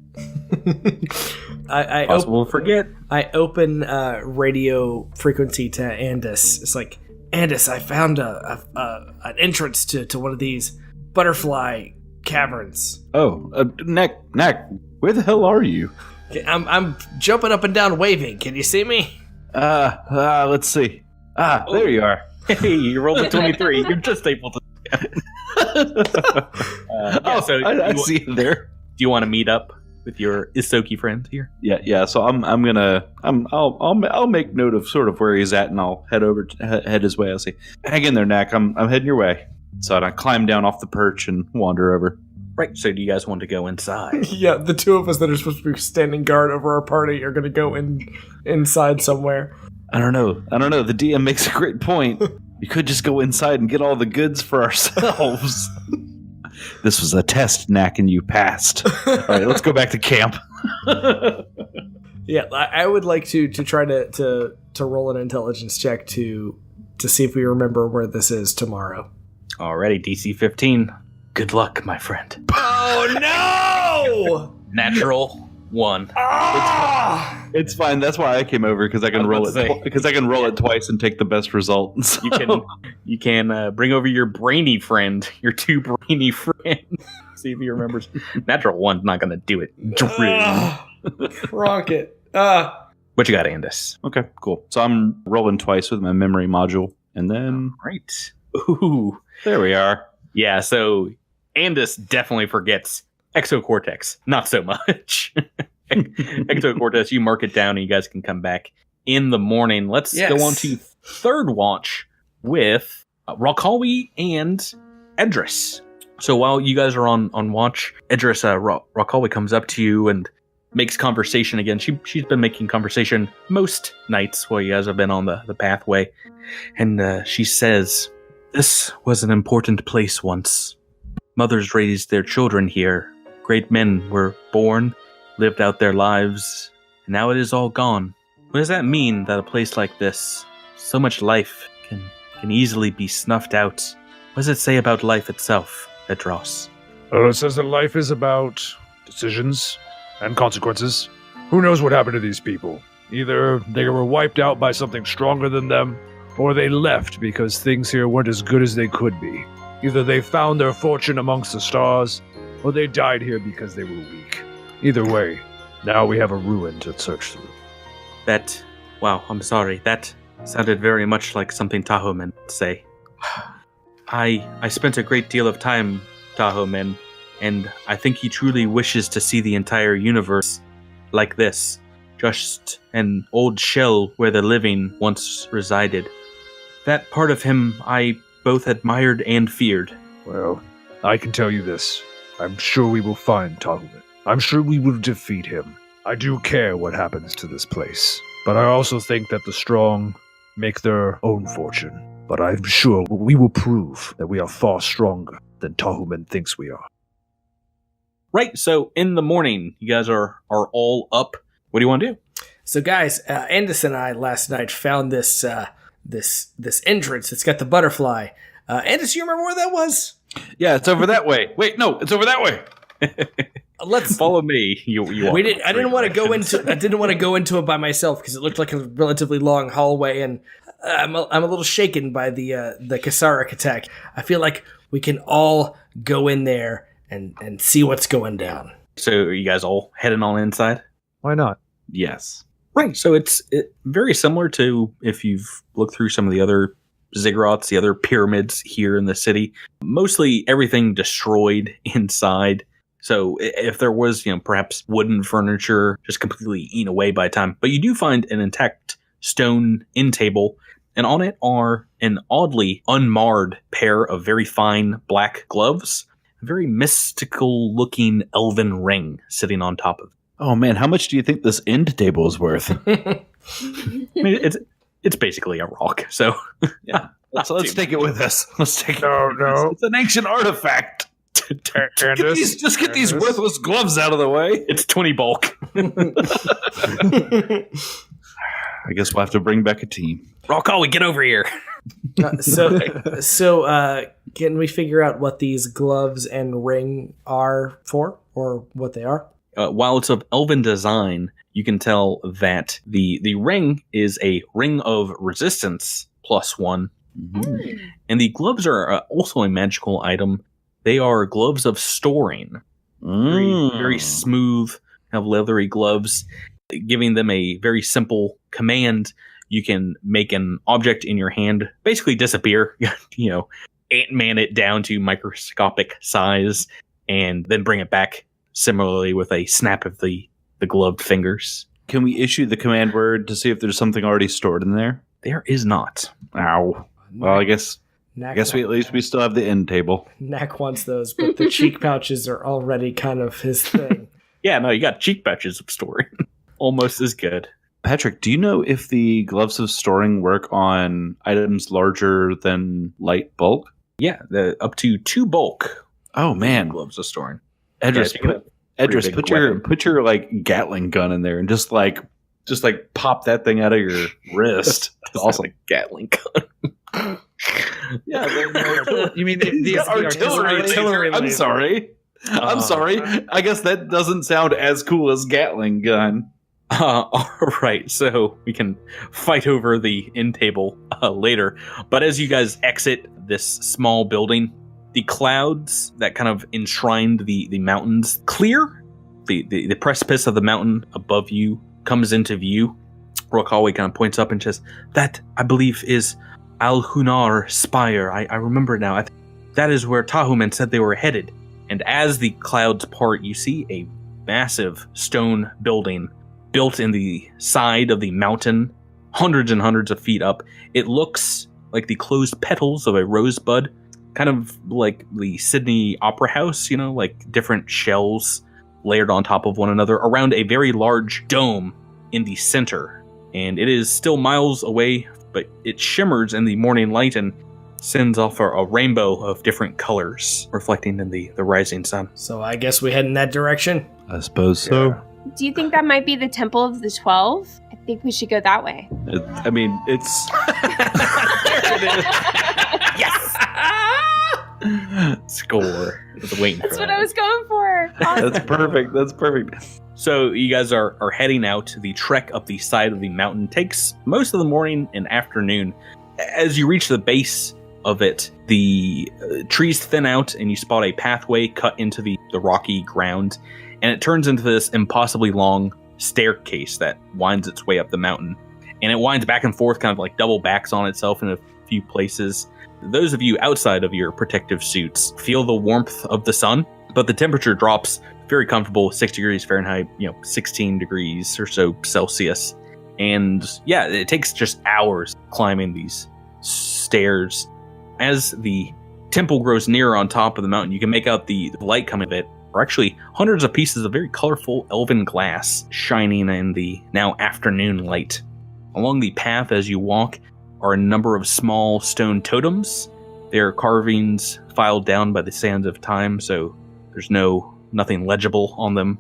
Possible to forget. I open radio frequency to Andis. It's like, Andis, I found an entrance to one of these butterfly caverns. Oh, Knack, where the hell are you? I'm jumping up and down waving. Can you see me? Let's see. There you are. Hey, you rolled a 23. You're just able to. I see you there. Do you want to meet up with your Isoki friend here? Yeah. So I'll make note of sort of where he's at, and I'll head his way. I'll say, hang in there, Knack. I'm heading your way. So I climb down off the perch and wander over. Right. So do you guys want to go inside? Yeah, the two of us that are supposed to be standing guard over our party are going to go inside somewhere. I don't know. The DM makes a great point. We could just go inside and get all the goods for ourselves. This was a test, Knack, and you passed. All right, let's go back to camp. Yeah, I would like to try to roll an intelligence check to see if we remember where this is tomorrow. Alrighty, DC 15. Good luck, my friend. Oh no! Natural 1. It's fine. That's why I came over, because I can roll it. Because I can roll it twice and take the best result. So. You can bring over your brainy friend, your 2 brainy friends. See if he remembers. Natural 1's not going to do it. Rocket. What you got, Andis? Okay, cool. So I'm rolling twice with my memory module, and then right. Ooh, there we are. Yeah. So Andis definitely forgets. Exocortex, not so much. Exocortex, you mark it down and you guys can come back in the morning. Let's go on to third watch with Rakawi and Edris. So while you guys are on watch, Edris, Rakawi comes up to you and makes conversation again. She's been making conversation most nights while you guys have been on the pathway. And she says, "This was an important place once. Mothers raised their children here. Great men were born, lived out their lives, and now it is all gone. What does that mean that a place like this, so much life, can easily be snuffed out? What does it say about life itself, Edros?" It says that life is about decisions and consequences. Who knows what happened to these people? Either they were wiped out by something stronger than them, or they left because things here weren't as good as they could be. Either they found their fortune amongst the stars, or they died here because they were weak. Either way, now we have a ruin to search through. Wow, I'm sorry. That sounded very much like something Tahoman would say. I spent a great deal of time, Tahoman, and I think he truly wishes to see the entire universe like this, just an old shell where the living once resided. That part of him I both admired and feared. Well, I can tell you this. I'm sure we will find Tahumet. I'm sure we will defeat him. I do care what happens to this place, but I also think that the strong make their own fortune. But I'm sure we will prove that we are far stronger than Tahumet thinks we are. Right, so in the morning, you guys are all up. What do you want to do? So, guys, Andis and I last night found this this entrance. It's got the butterfly. Andis, you remember where that was? Yeah, it's over that way. Wait, no, it's over that way. Let's follow me. I didn't want to go into it by myself because it looked like a relatively long hallway, and I'm a little shaken by the Kasarik attack. I feel like we can all go in there and see what's going down. So are you guys all heading on inside? Why not? Yes. Right. So it's very similar to if you've looked through some of the other ziggurats, the other pyramids here in the city. Mostly everything destroyed inside. So if there was, perhaps wooden furniture just completely eaten away by time, but you do find an intact stone end table, and on it are an oddly unmarred pair of very fine black gloves, a very mystical looking elven ring sitting on top of it. Oh man, how much do you think this end table is worth? I mean, it's basically a rock, so yeah. Let's take it with us. Let's take it. No. It's an ancient artifact. Just get these worthless gloves out of the way. It's 20 bulk. I guess we'll have to bring back a team. Rockall, get over here. So can we figure out what these gloves and ring are for, or what they are? While it's of elven design, you can tell that the ring is a ring of resistance +1. Mm-hmm. And the gloves are also a magical item. They are gloves of storing. Very, very smooth, kind of leathery gloves, giving them a very simple command. You can make an object in your hand basically disappear, Ant-Man it down to microscopic size, and then bring it back similarly with a snap of the gloved fingers. Can we issue the command word to see if there's something already stored in there? There is not. Ow. Well, I guess we still have the end table. Knack wants those, but the cheek pouches are already kind of his thing. Yeah, no, you got cheek pouches of storing. Almost as good. Patrick, do you know if the gloves of storing work on items larger than light bulk? Yeah, up to 2 bulk. Oh man, gloves of storing. Edris, put your like Gatling gun in there and just pop that thing out of your wrist. It's also like Gatling gun. Yeah, you mean the artillery laser. I'm sorry. I guess that doesn't sound as cool as Gatling gun. All right, so we can fight over the end table later. But as you guys exit this small building, the clouds that kind of enshrined the mountains clear. The precipice of the mountain above you comes into view. Rokawi kind of points up and says, "That, I believe, is Al-Hunar Spire. I remember now. That is where Tahumet said they were headed." And as the clouds part, you see a massive stone building built in the side of the mountain, hundreds and hundreds of feet up. It looks like the closed petals of a rosebud, kind of like the Sydney Opera House, like different shells layered on top of one another around a very large dome in the center. And it is still miles away, but it shimmers in the morning light and sends off a rainbow of different colors reflecting in the rising sun. So I guess we head in that direction? I suppose so. Yeah. Do you think that might be the Temple of the 12? I think we should go that way. It's... Yes! Score. I was waiting That's for what that. I was going for. Awesome. That's perfect. So you guys are heading out. The trek up the side of the mountain takes most of the morning and afternoon. As you reach the base of it, the trees thin out and you spot a pathway cut into the rocky ground. And it turns into this impossibly long staircase that winds its way up the mountain. And it winds back and forth, kind of like double backs on itself in a few places. Those of you outside of your protective suits feel the warmth of the sun but the temperature drops very comfortable, 6 degrees Fahrenheit, 16 degrees or so Celsius. And yeah, it takes just hours climbing these stairs. As the temple grows nearer on top of the mountain, you can make out the light coming of it are actually hundreds of pieces of very colorful elven glass shining in the now afternoon light. Along the path as you walk are a number of small stone totems. They are carvings filed down by the sands of time, so there's nothing legible on them.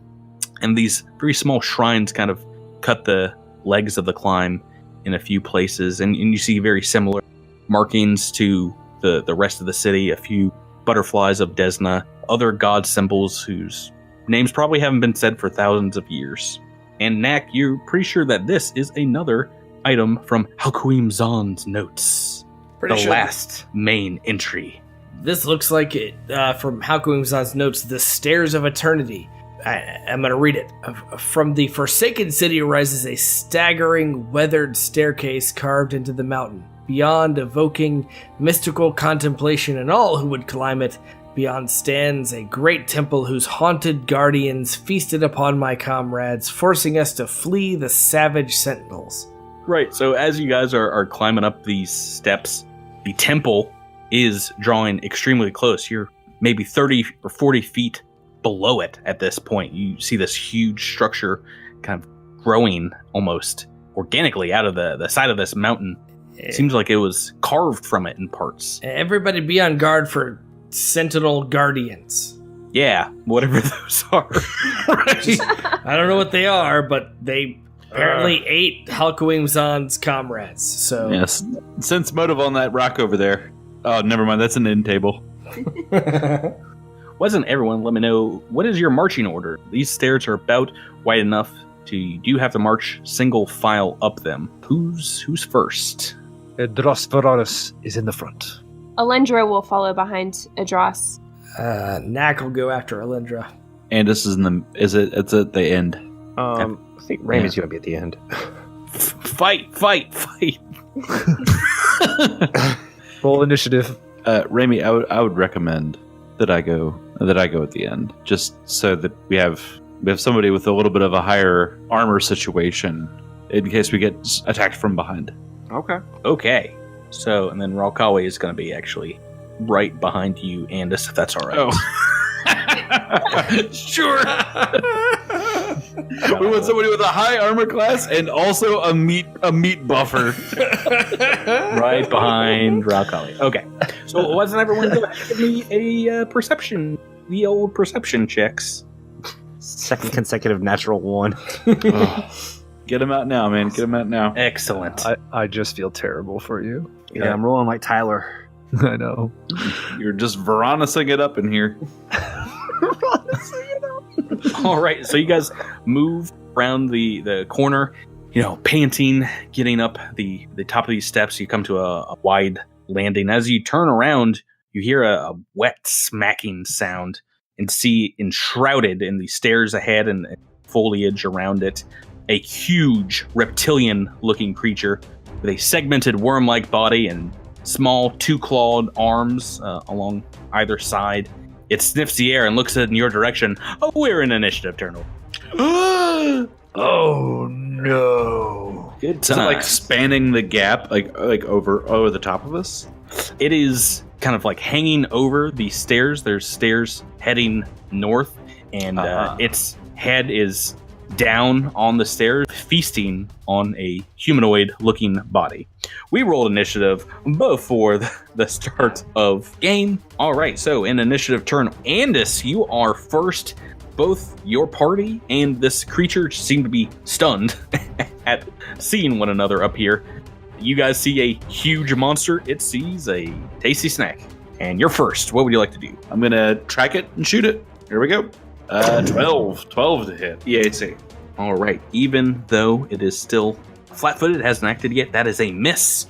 And these very small shrines kind of cut the legs of the climb in a few places, and you see very similar markings to the rest of the city, a few butterflies of Desna, other god symbols whose names probably haven't been said for thousands of years. And Knack, you're pretty sure that this is another item from Halkuim Zan's notes. The last main entry. This looks like it from Halkuim Zan's notes, the Stairs of Eternity. I'm going to read it. From the Forsaken City arises a staggering, weathered staircase carved into the mountain. Beyond, evoking mystical contemplation in all who would climb it, beyond stands a great temple whose haunted guardians feasted upon my comrades, forcing us to flee the savage sentinels. Right, so as you guys are climbing up these steps, the temple is drawing extremely close. You're maybe 30 or 40 feet below it at this point. You see this huge structure kind of growing almost organically out of the side of this mountain. It seems like it was carved from it in parts. Everybody be on guard for sentinel guardians. Yeah, whatever those are. Right. I don't know what they are, but they apparently ate Halkuim Zan's comrades. So yes, sense motive on that rock over there. Oh, never mind. That's an end table. Wasn't everyone? Let me know, what is your marching order? These stairs are about wide enough you do have to march single file up them. Who's first? Edros Veraris is in the front. Alendra will follow behind Edros. Knack will go after Alendra. And this is it's at the end. I think Raymond's going to be at the end. Fight! Roll initiative. Rami, I would recommend that I go at the end, just so that we have somebody with a little bit of a higher armor situation in case we get attacked from behind. Okay. So, and then Ralkawi is going to be actually right behind you, Andis, if that's all right. Oh. Sure. We want somebody with a high armor class and also a meat buffer. Right behind Ralkawi. Okay. So wasn't everyone going to give me a perception? The old perception checks. Second consecutive natural one. Get him out now, man. Get him out now. Excellent. I just feel terrible for you. Yeah, I'm rolling like Tyler. I know. You're just Veronicing it up in here. All right, so you guys move around the corner, panting, getting up the top of these steps. You come to a wide landing. As you turn around, you hear a wet smacking sound and see enshrouded in the stairs ahead and foliage around it, a huge reptilian-looking creature with a segmented worm-like body and small two-clawed arms along either side. It sniffs the air and looks in your direction. Oh, we're in initiative turn. Oh no! Good Is it like spanning the gap, like over the top of us? It is kind of like hanging over the stairs. There's stairs heading north, and its head is down on the stairs, feasting on a humanoid-looking body. We rolled initiative before the start of game. All right, so in initiative turn, Andis, you are first. Both your party and this creature seem to be stunned at seeing one another up here. You guys see a huge monster. It sees a tasty snack. And you're first. What would you like to do? I'm going to track it and shoot it. Here we go. 12 to hit. EAC. All right. Even though it is still flat-footed, it hasn't acted yet, that is a miss.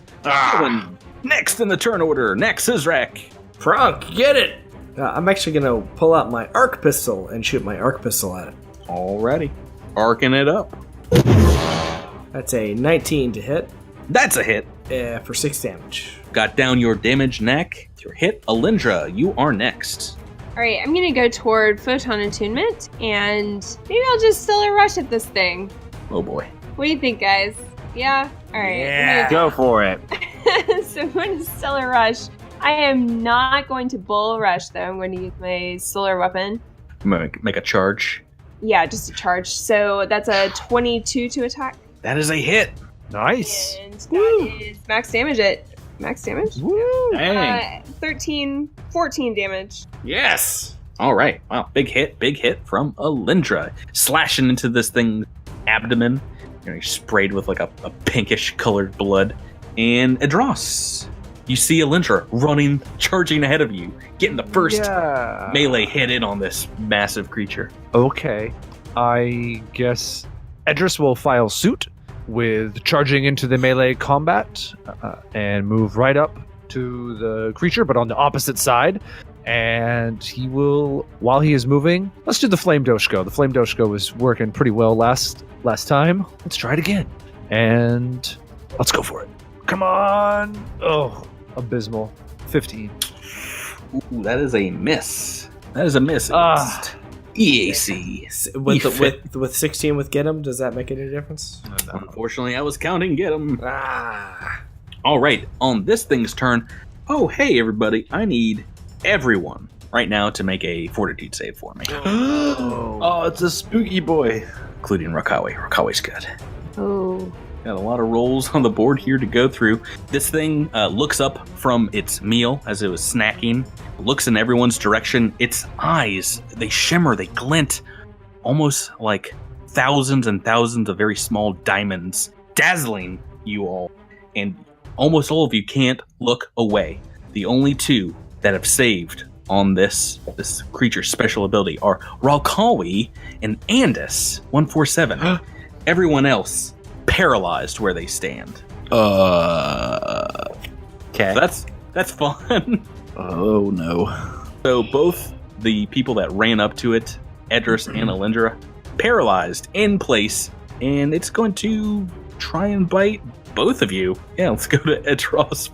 Next in the turn order, next Sizrak. Frank, get it! I'm actually going to pull out my arc pistol and shoot my arc pistol at it. Alrighty. Arcing it up. That's a 19 to hit. That's a hit. For 6 damage. Got down your damage, Neck. Your hit, Alindra, you are next. All right, I'm gonna go toward photon attunement, and maybe I'll just stellar rush at this thing. Oh boy. What do you think, guys? Yeah. All right. Yeah, go for it. So I'm going to stellar rush. I am not going to bull rush though. I'm going to use my solar weapon. I'm gonna make a charge. Yeah, just a charge. So that's a 22 to attack. That is a hit. Nice. And that is max damage at max damage. Dang. 14 damage. Yes. All right. Wow. Big hit from Alindra. Slashing into this thing's abdomen. You're sprayed with like a pinkish colored blood. And Adros, you see Alindra running, charging ahead of you, getting the first melee hit in on this massive creature. Okay. I guess Edris will file suit with charging into the melee combat and move right up to the creature, but on the opposite side. And he will, while he is moving, let's do the Flame Doshko. The Flame Doshko was working pretty well last time. Let's try it again. And let's go for it. Come on. Oh, abysmal. 15. Ooh, that is a miss. That is a miss against EAC. With 16 with get him, does that make any difference? Unfortunately, I was counting get him. Ah. All right, on this thing's turn. Oh, hey, everybody. I need everyone right now to make a fortitude save for me. Oh, it's a spooky boy. Including Rakawi. Rakawi's good. Oh. Got a lot of rolls on the board here to go through. This thing looks up from its meal as it was snacking, looks in everyone's direction. Its eyes, they shimmer, they glint, almost like thousands and thousands of very small diamonds, dazzling you all. And almost all of you can't look away. The only two that have saved on this creature's special ability are Ralkawi and Andis 147. Everyone else paralyzed where they stand. Okay. That's fun. Oh no. So both the people that ran up to it, Edris and Alindra, paralyzed in place, and it's going to try and bite both of you. Yeah, let's go to Edros.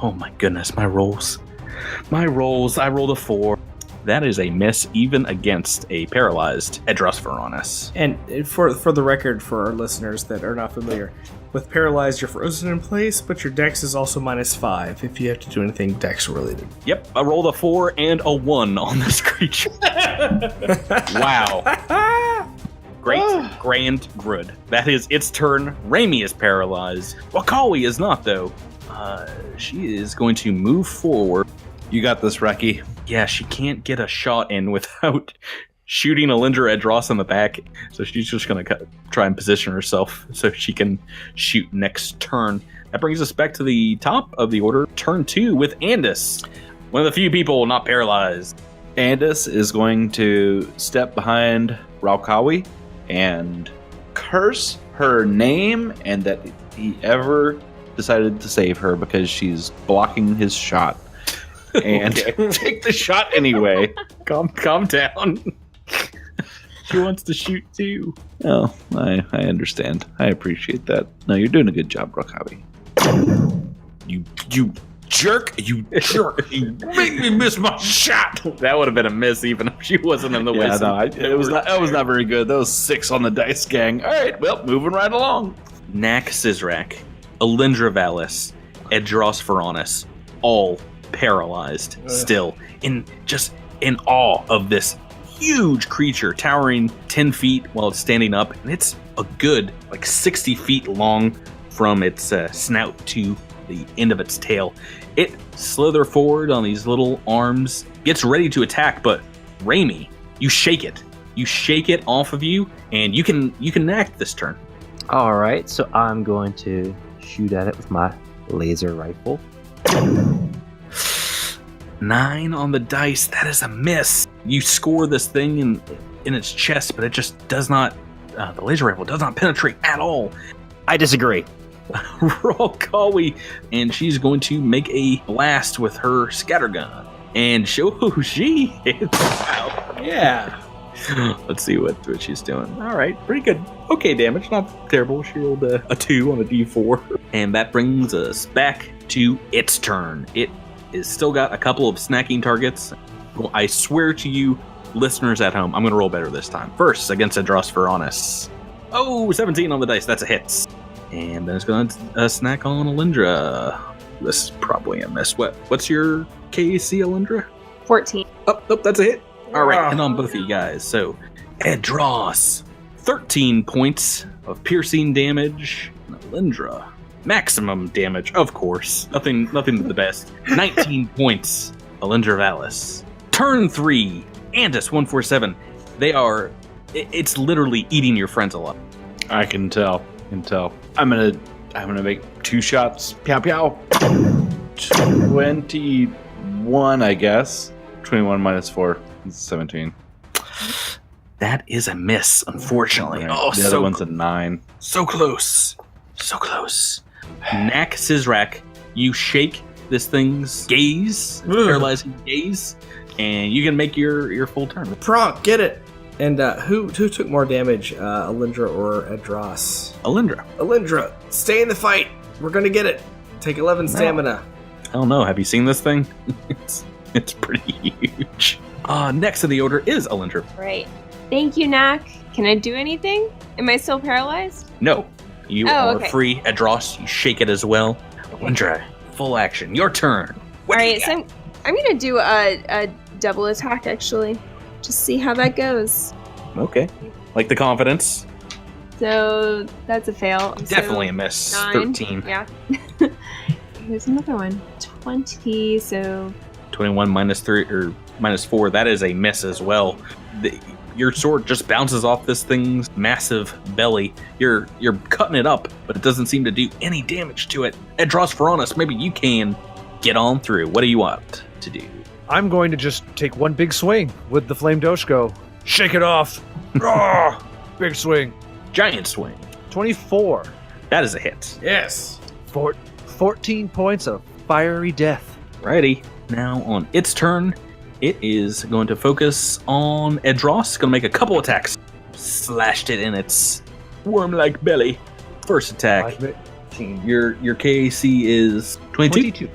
Oh my goodness, my rolls. I rolled a 4. That is a miss even against a paralyzed Edros Varanus. And for the record, for our listeners that are not familiar, with paralyzed, you're frozen in place, but your dex is also -5 if you have to do anything dex related. Yep, I rolled a 4 and a 1 on this creature. Wow. Grand good. That is its turn. Raimi is paralyzed. Wakawi is not, though. She is going to move forward. You got this, Reki. Yeah, she can't get a shot in without shooting Alindra Edros in the back, so she's just going to try and position herself so she can shoot next turn. That brings us back to the top of the order, turn 2 with Andis, one of the few people not paralyzed. Andis is going to step behind Ralkawi and curse her name and that he ever decided to save her because she's blocking his shot. And take the shot anyway. Calm down. She wants to shoot too. Oh, I understand. I appreciate that. No, you're doing a good job, Rakawi. You jerk! You jerk! You make me miss my shot. That would have been a miss even if she wasn't in the way. Yeah, no, that was not very good. That was 6 on the dice, gang. All right, well, moving right along. Nak Sizrak, Alindra Valis, Edros Varanus, all paralyzed still, in awe of this huge creature towering 10 feet while it's standing up, and it's a good 60 feet long from its snout to the end of its tail. It slithers forward on these little arms, gets ready to attack, but Raimi, you shake it off of you, and you can act this turn. All right, so I'm going to shoot at it with my laser rifle. 9 on the dice. That is a miss. You score this thing in its chest, but it just does not. The laser rifle does not penetrate at all. I disagree. Ralkawi, and she's going to make a blast with her scattergun, and she hits. Wow. Yeah. Let's see what she's doing. All right, pretty good. Okay, damage, not terrible. She rolled a 2 on a d4, and that brings us back to its turn. It is still got a couple of snacking targets. I swear to you, listeners at home, I'm going to roll better this time. First, against Edros Veronis. Oh, 17 on the dice. That's a hit. And then it's going to snack on Alindra. This is probably a miss. What's your KAC, Alindra? 14. Oh, that's a hit. All right, and on both of you guys. So, Edros, 13 points of piercing damage. And Alindra, maximum damage, of course. Nothing but the best. 19 points. Alindra Valis. Turn 3, Andis 147. It's literally eating your friends alive. I can tell. I'm gonna make 2 shots. Pow pow. 21, I guess. 21 minus 4 is 17. That is a miss, unfortunately. Right. The other one's a 9. So close. Knack Sizrak, you shake this thing's gaze, paralyzing gaze, and you can make your full turn. Pronk, get it. And who took more damage, Alindra or Edros? Alindra, stay in the fight. We're gonna get it. Take 11 stamina. I don't know. Have you seen this thing? It's pretty huge. Next in the order is Alindra. Right. Thank you, Knack. Can I do anything? Am I still paralyzed? No, you are okay. free. Edros, you shake it as well. Alindra, full action. Your turn. All right, so I'm gonna do a double attack actually. Just see how that goes. Okay. Like the confidence. So that's a fail. Definitely a miss. 9. 13. Yeah. Here's another one. 20. So 21 minus 3 or minus 4. That is a miss as well. Your sword just bounces off this thing's massive belly. You're cutting it up, but it doesn't seem to do any damage to it. Edros Veronis, maybe you can get on through. What do you want to do? I'm going to just take one big swing with the Flame Doshko. Shake it off. Big swing. Giant swing. 24. That is a hit. Yes. 14 points of fiery death. Righty. Now on its turn, it is going to focus on Edros. Going to make a couple attacks. Slashed it in its worm-like belly. First attack. Your KAC is 22.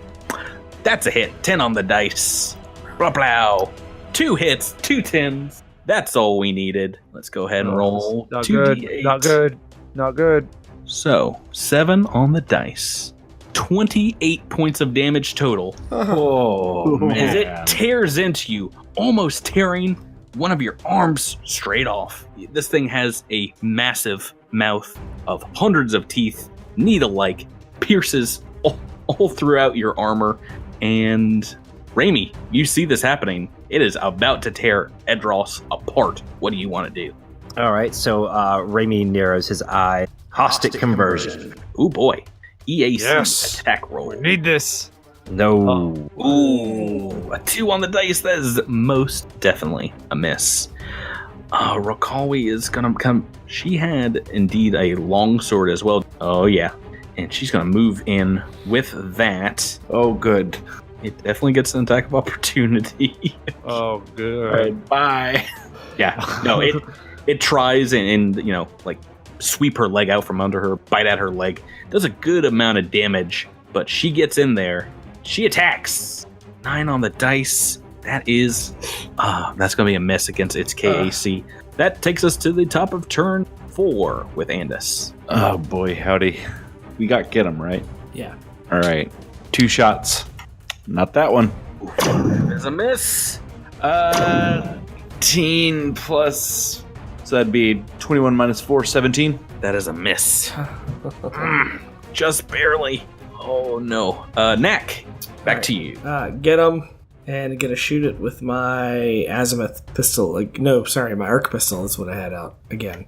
That's a hit. 10 on the dice. Blah, blah. 2 hits, 2 10s. That's all we needed. Let's go ahead and roll. Not 2d8. good. Not good. So, 7 on the dice. 28 points of damage total. Oh, man. As it tears into you, almost tearing one of your arms straight off. This thing has a massive mouth of hundreds of teeth, needle-like, pierces all throughout your armor. And Raimi, you see this happening. It is about to tear Edros apart. What do you want to do? All right, so Raimi narrows his eye. Caustic conversion. Ooh, boy. EAC Yes. attack roll. Need this. No. Ooh, a 2 on the dice. That is most definitely a miss. Rakawi is gonna come. She had indeed a long sword as well. Oh yeah, and she's gonna move in with that. Oh, good. It definitely gets an attack of opportunity. Oh, good. All right, bye. Yeah, no, it tries and like sweep her leg out from under her, bite at her leg. Does a good amount of damage, but she gets in there. She attacks. 9 on the dice. That is, that's going to be a miss against its KAC. That takes us to the top of turn 4 with Andis. Oh, boy, howdy. We got get him, right? Yeah. All right. 2 shots. Not that one. There's a miss. 18 plus... So that'd be 21 minus 4, 17. That is a miss. Just barely. Oh, no. Knack, back to you. Get him and gonna shoot it with my azimuth pistol. My arc pistol is what I had out again.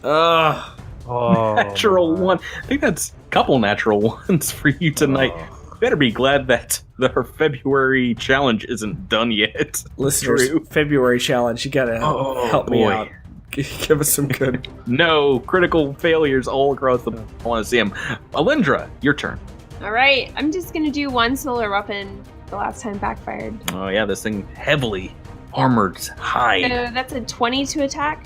Oh, Natural 1. I think that's a couple natural ones for you tonight. Better be glad that her February challenge isn't done yet. Listeners, Drew. February challenge. You gotta help me out. Give us some good. No, critical failures all across the... I want to see them. Alindra, your turn. All right, I'm just gonna do one solar weapon. The last time backfired. Oh yeah, this thing heavily armored hide. So that's a 20 to attack.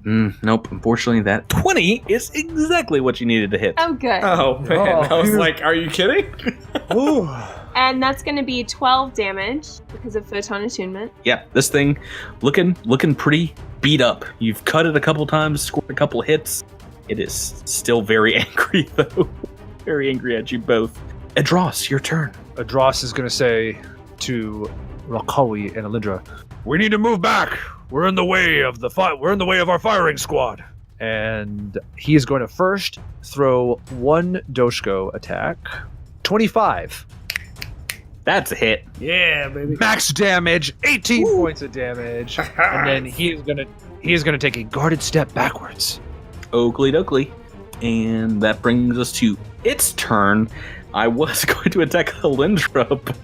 Nope, unfortunately that 20 is exactly what you needed to hit. Oh, good. Oh man, I was like, are you kidding? Ooh. And that's going to be 12 damage because of photon attunement. Yeah, this thing looking pretty beat up. You've cut it a couple times, scored a couple hits. It is still very angry, though. Very angry at you both. Edros, your turn. Adros is going to say to Rakawi and Alindra, "We need to move back. We're in the way of we're in the way of our firing squad." And he is going to first throw one Doshko attack. 25. That's a hit. Yeah, baby. Max damage, 18 points of damage. And then he is gonna take a guarded step backwards. Oakley dokley. And that brings us to its turn. I was going to attack Alindra, but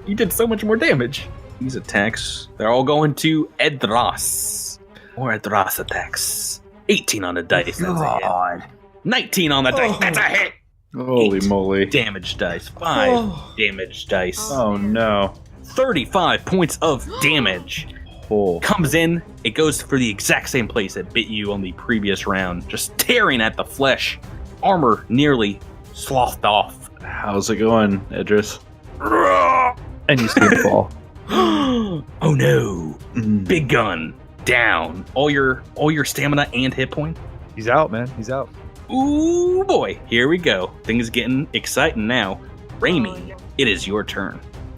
you did so much more damage. These attacks, they're all going to Edros. More Edros attacks. 18 on the dice, that's a hit. 19 on the dice, that's a hit. Holy 8 moly. damage dice. 5 damage dice. Oh no. 35 points of damage. Oh. Comes in, it goes for the exact same place it bit you on the previous round, just tearing at the flesh. Armor nearly slothed off. How's it going, Idris? And you see him fall. Oh no. Big gun down. All your stamina and hit point. He's out, man. He's out. Ooh boy, here we go. Things getting exciting now. Raimi, it is your turn.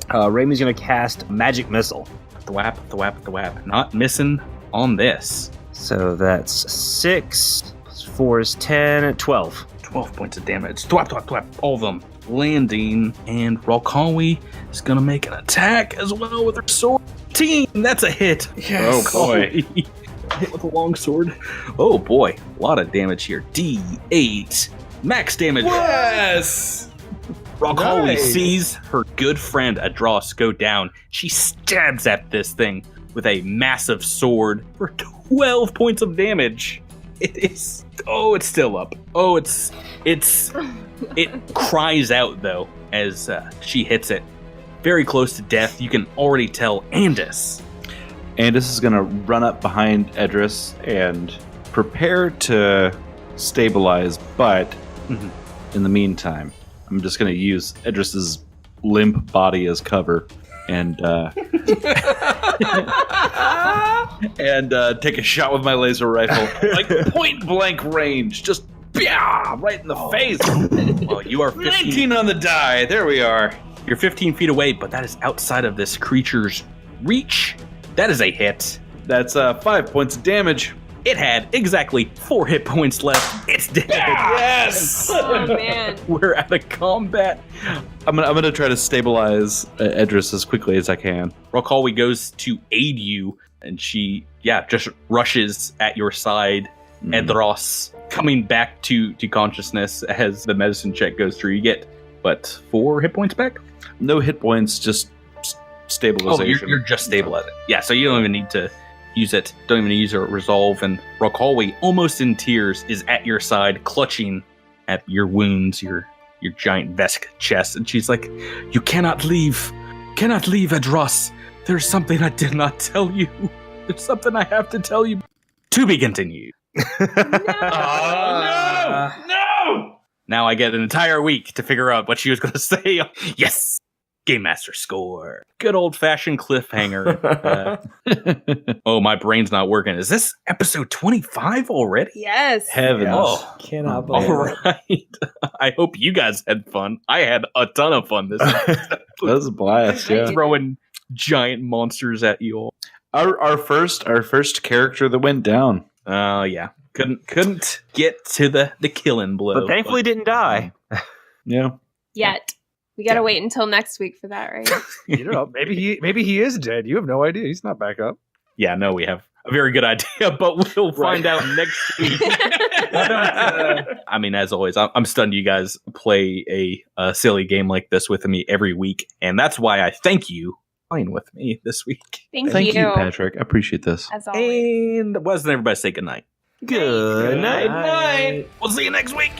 Raimi's going to cast Magic Missile. Thwap. Not missing on this. So that's 6 plus 4 is 10, 12. 12 points of damage. Thwap. All of them landing. And Rakawi is going to make an attack as well with her sword. Team, that's a hit. Yes. Oh boy. Hit with a long sword. Oh boy, a lot of damage here. D8. Max damage. Yes! Rakawi Nice. sees her good friend Adros go down. She stabs at this thing with a massive sword for 12 points of damage. It's still up. It cries out though as she hits it. Very close to death. You can already tell Andis. Andis is going to run up behind Edris and prepare to stabilize, but in the meantime, I'm just going to use Edris's limp body as cover and take a shot with my laser rifle, like point blank range, just right in the face. Well, you are 15, 19 on the die. There we are. you're 15 feet away, but that is outside of this creature's reach. That is a hit. That's 5 points of damage. It had exactly 4 hit points left. It's dead. Yes. Oh, man. We're out of combat. I'm gonna try to stabilize Edris as quickly as I can. Rakawi goes to aid you, and she, just rushes at your side. Edros coming back to consciousness as the medicine check goes through. You get, 4 hit points back? No hit points, just stabilization. Oh, you're just stable at it. Yeah, so you don't even need to use it. Don't even use your resolve. And Rakawi, almost in tears, is at your side, clutching at your wounds, your giant Vesk chest. And she's like, "You cannot leave. Cannot leave, Edros. There's something I did not tell you. There's something I have to tell you." To be continued. No! Now I get an entire week to figure out what she was going to say. Yes! Game Master score. Good old-fashioned cliffhanger. Oh, my brain's not working. Is this episode 25 already? Yes. Heavens. Oh, Cannot believe all it. right. I hope you guys had fun. I had a ton of fun this episode. That was a blast, yeah. Throwing giant monsters at you all. Our first character that went down. Oh, yeah. Couldn't get to the killing blow. But thankfully didn't die. Yeah. Yet. We gotta wait until next week for that, right? You know, maybe he is dead. You have no idea. He's not back up. Yeah, no, we have a very good idea, but we'll find out next week. I mean, as always, I'm stunned you guys play a silly game like this with me every week, and that's why I thank you for playing with me this week. Thank you. Patrick. I appreciate this. As always. And why doesn't everybody say goodnight? Good night. Night. We'll see you next week.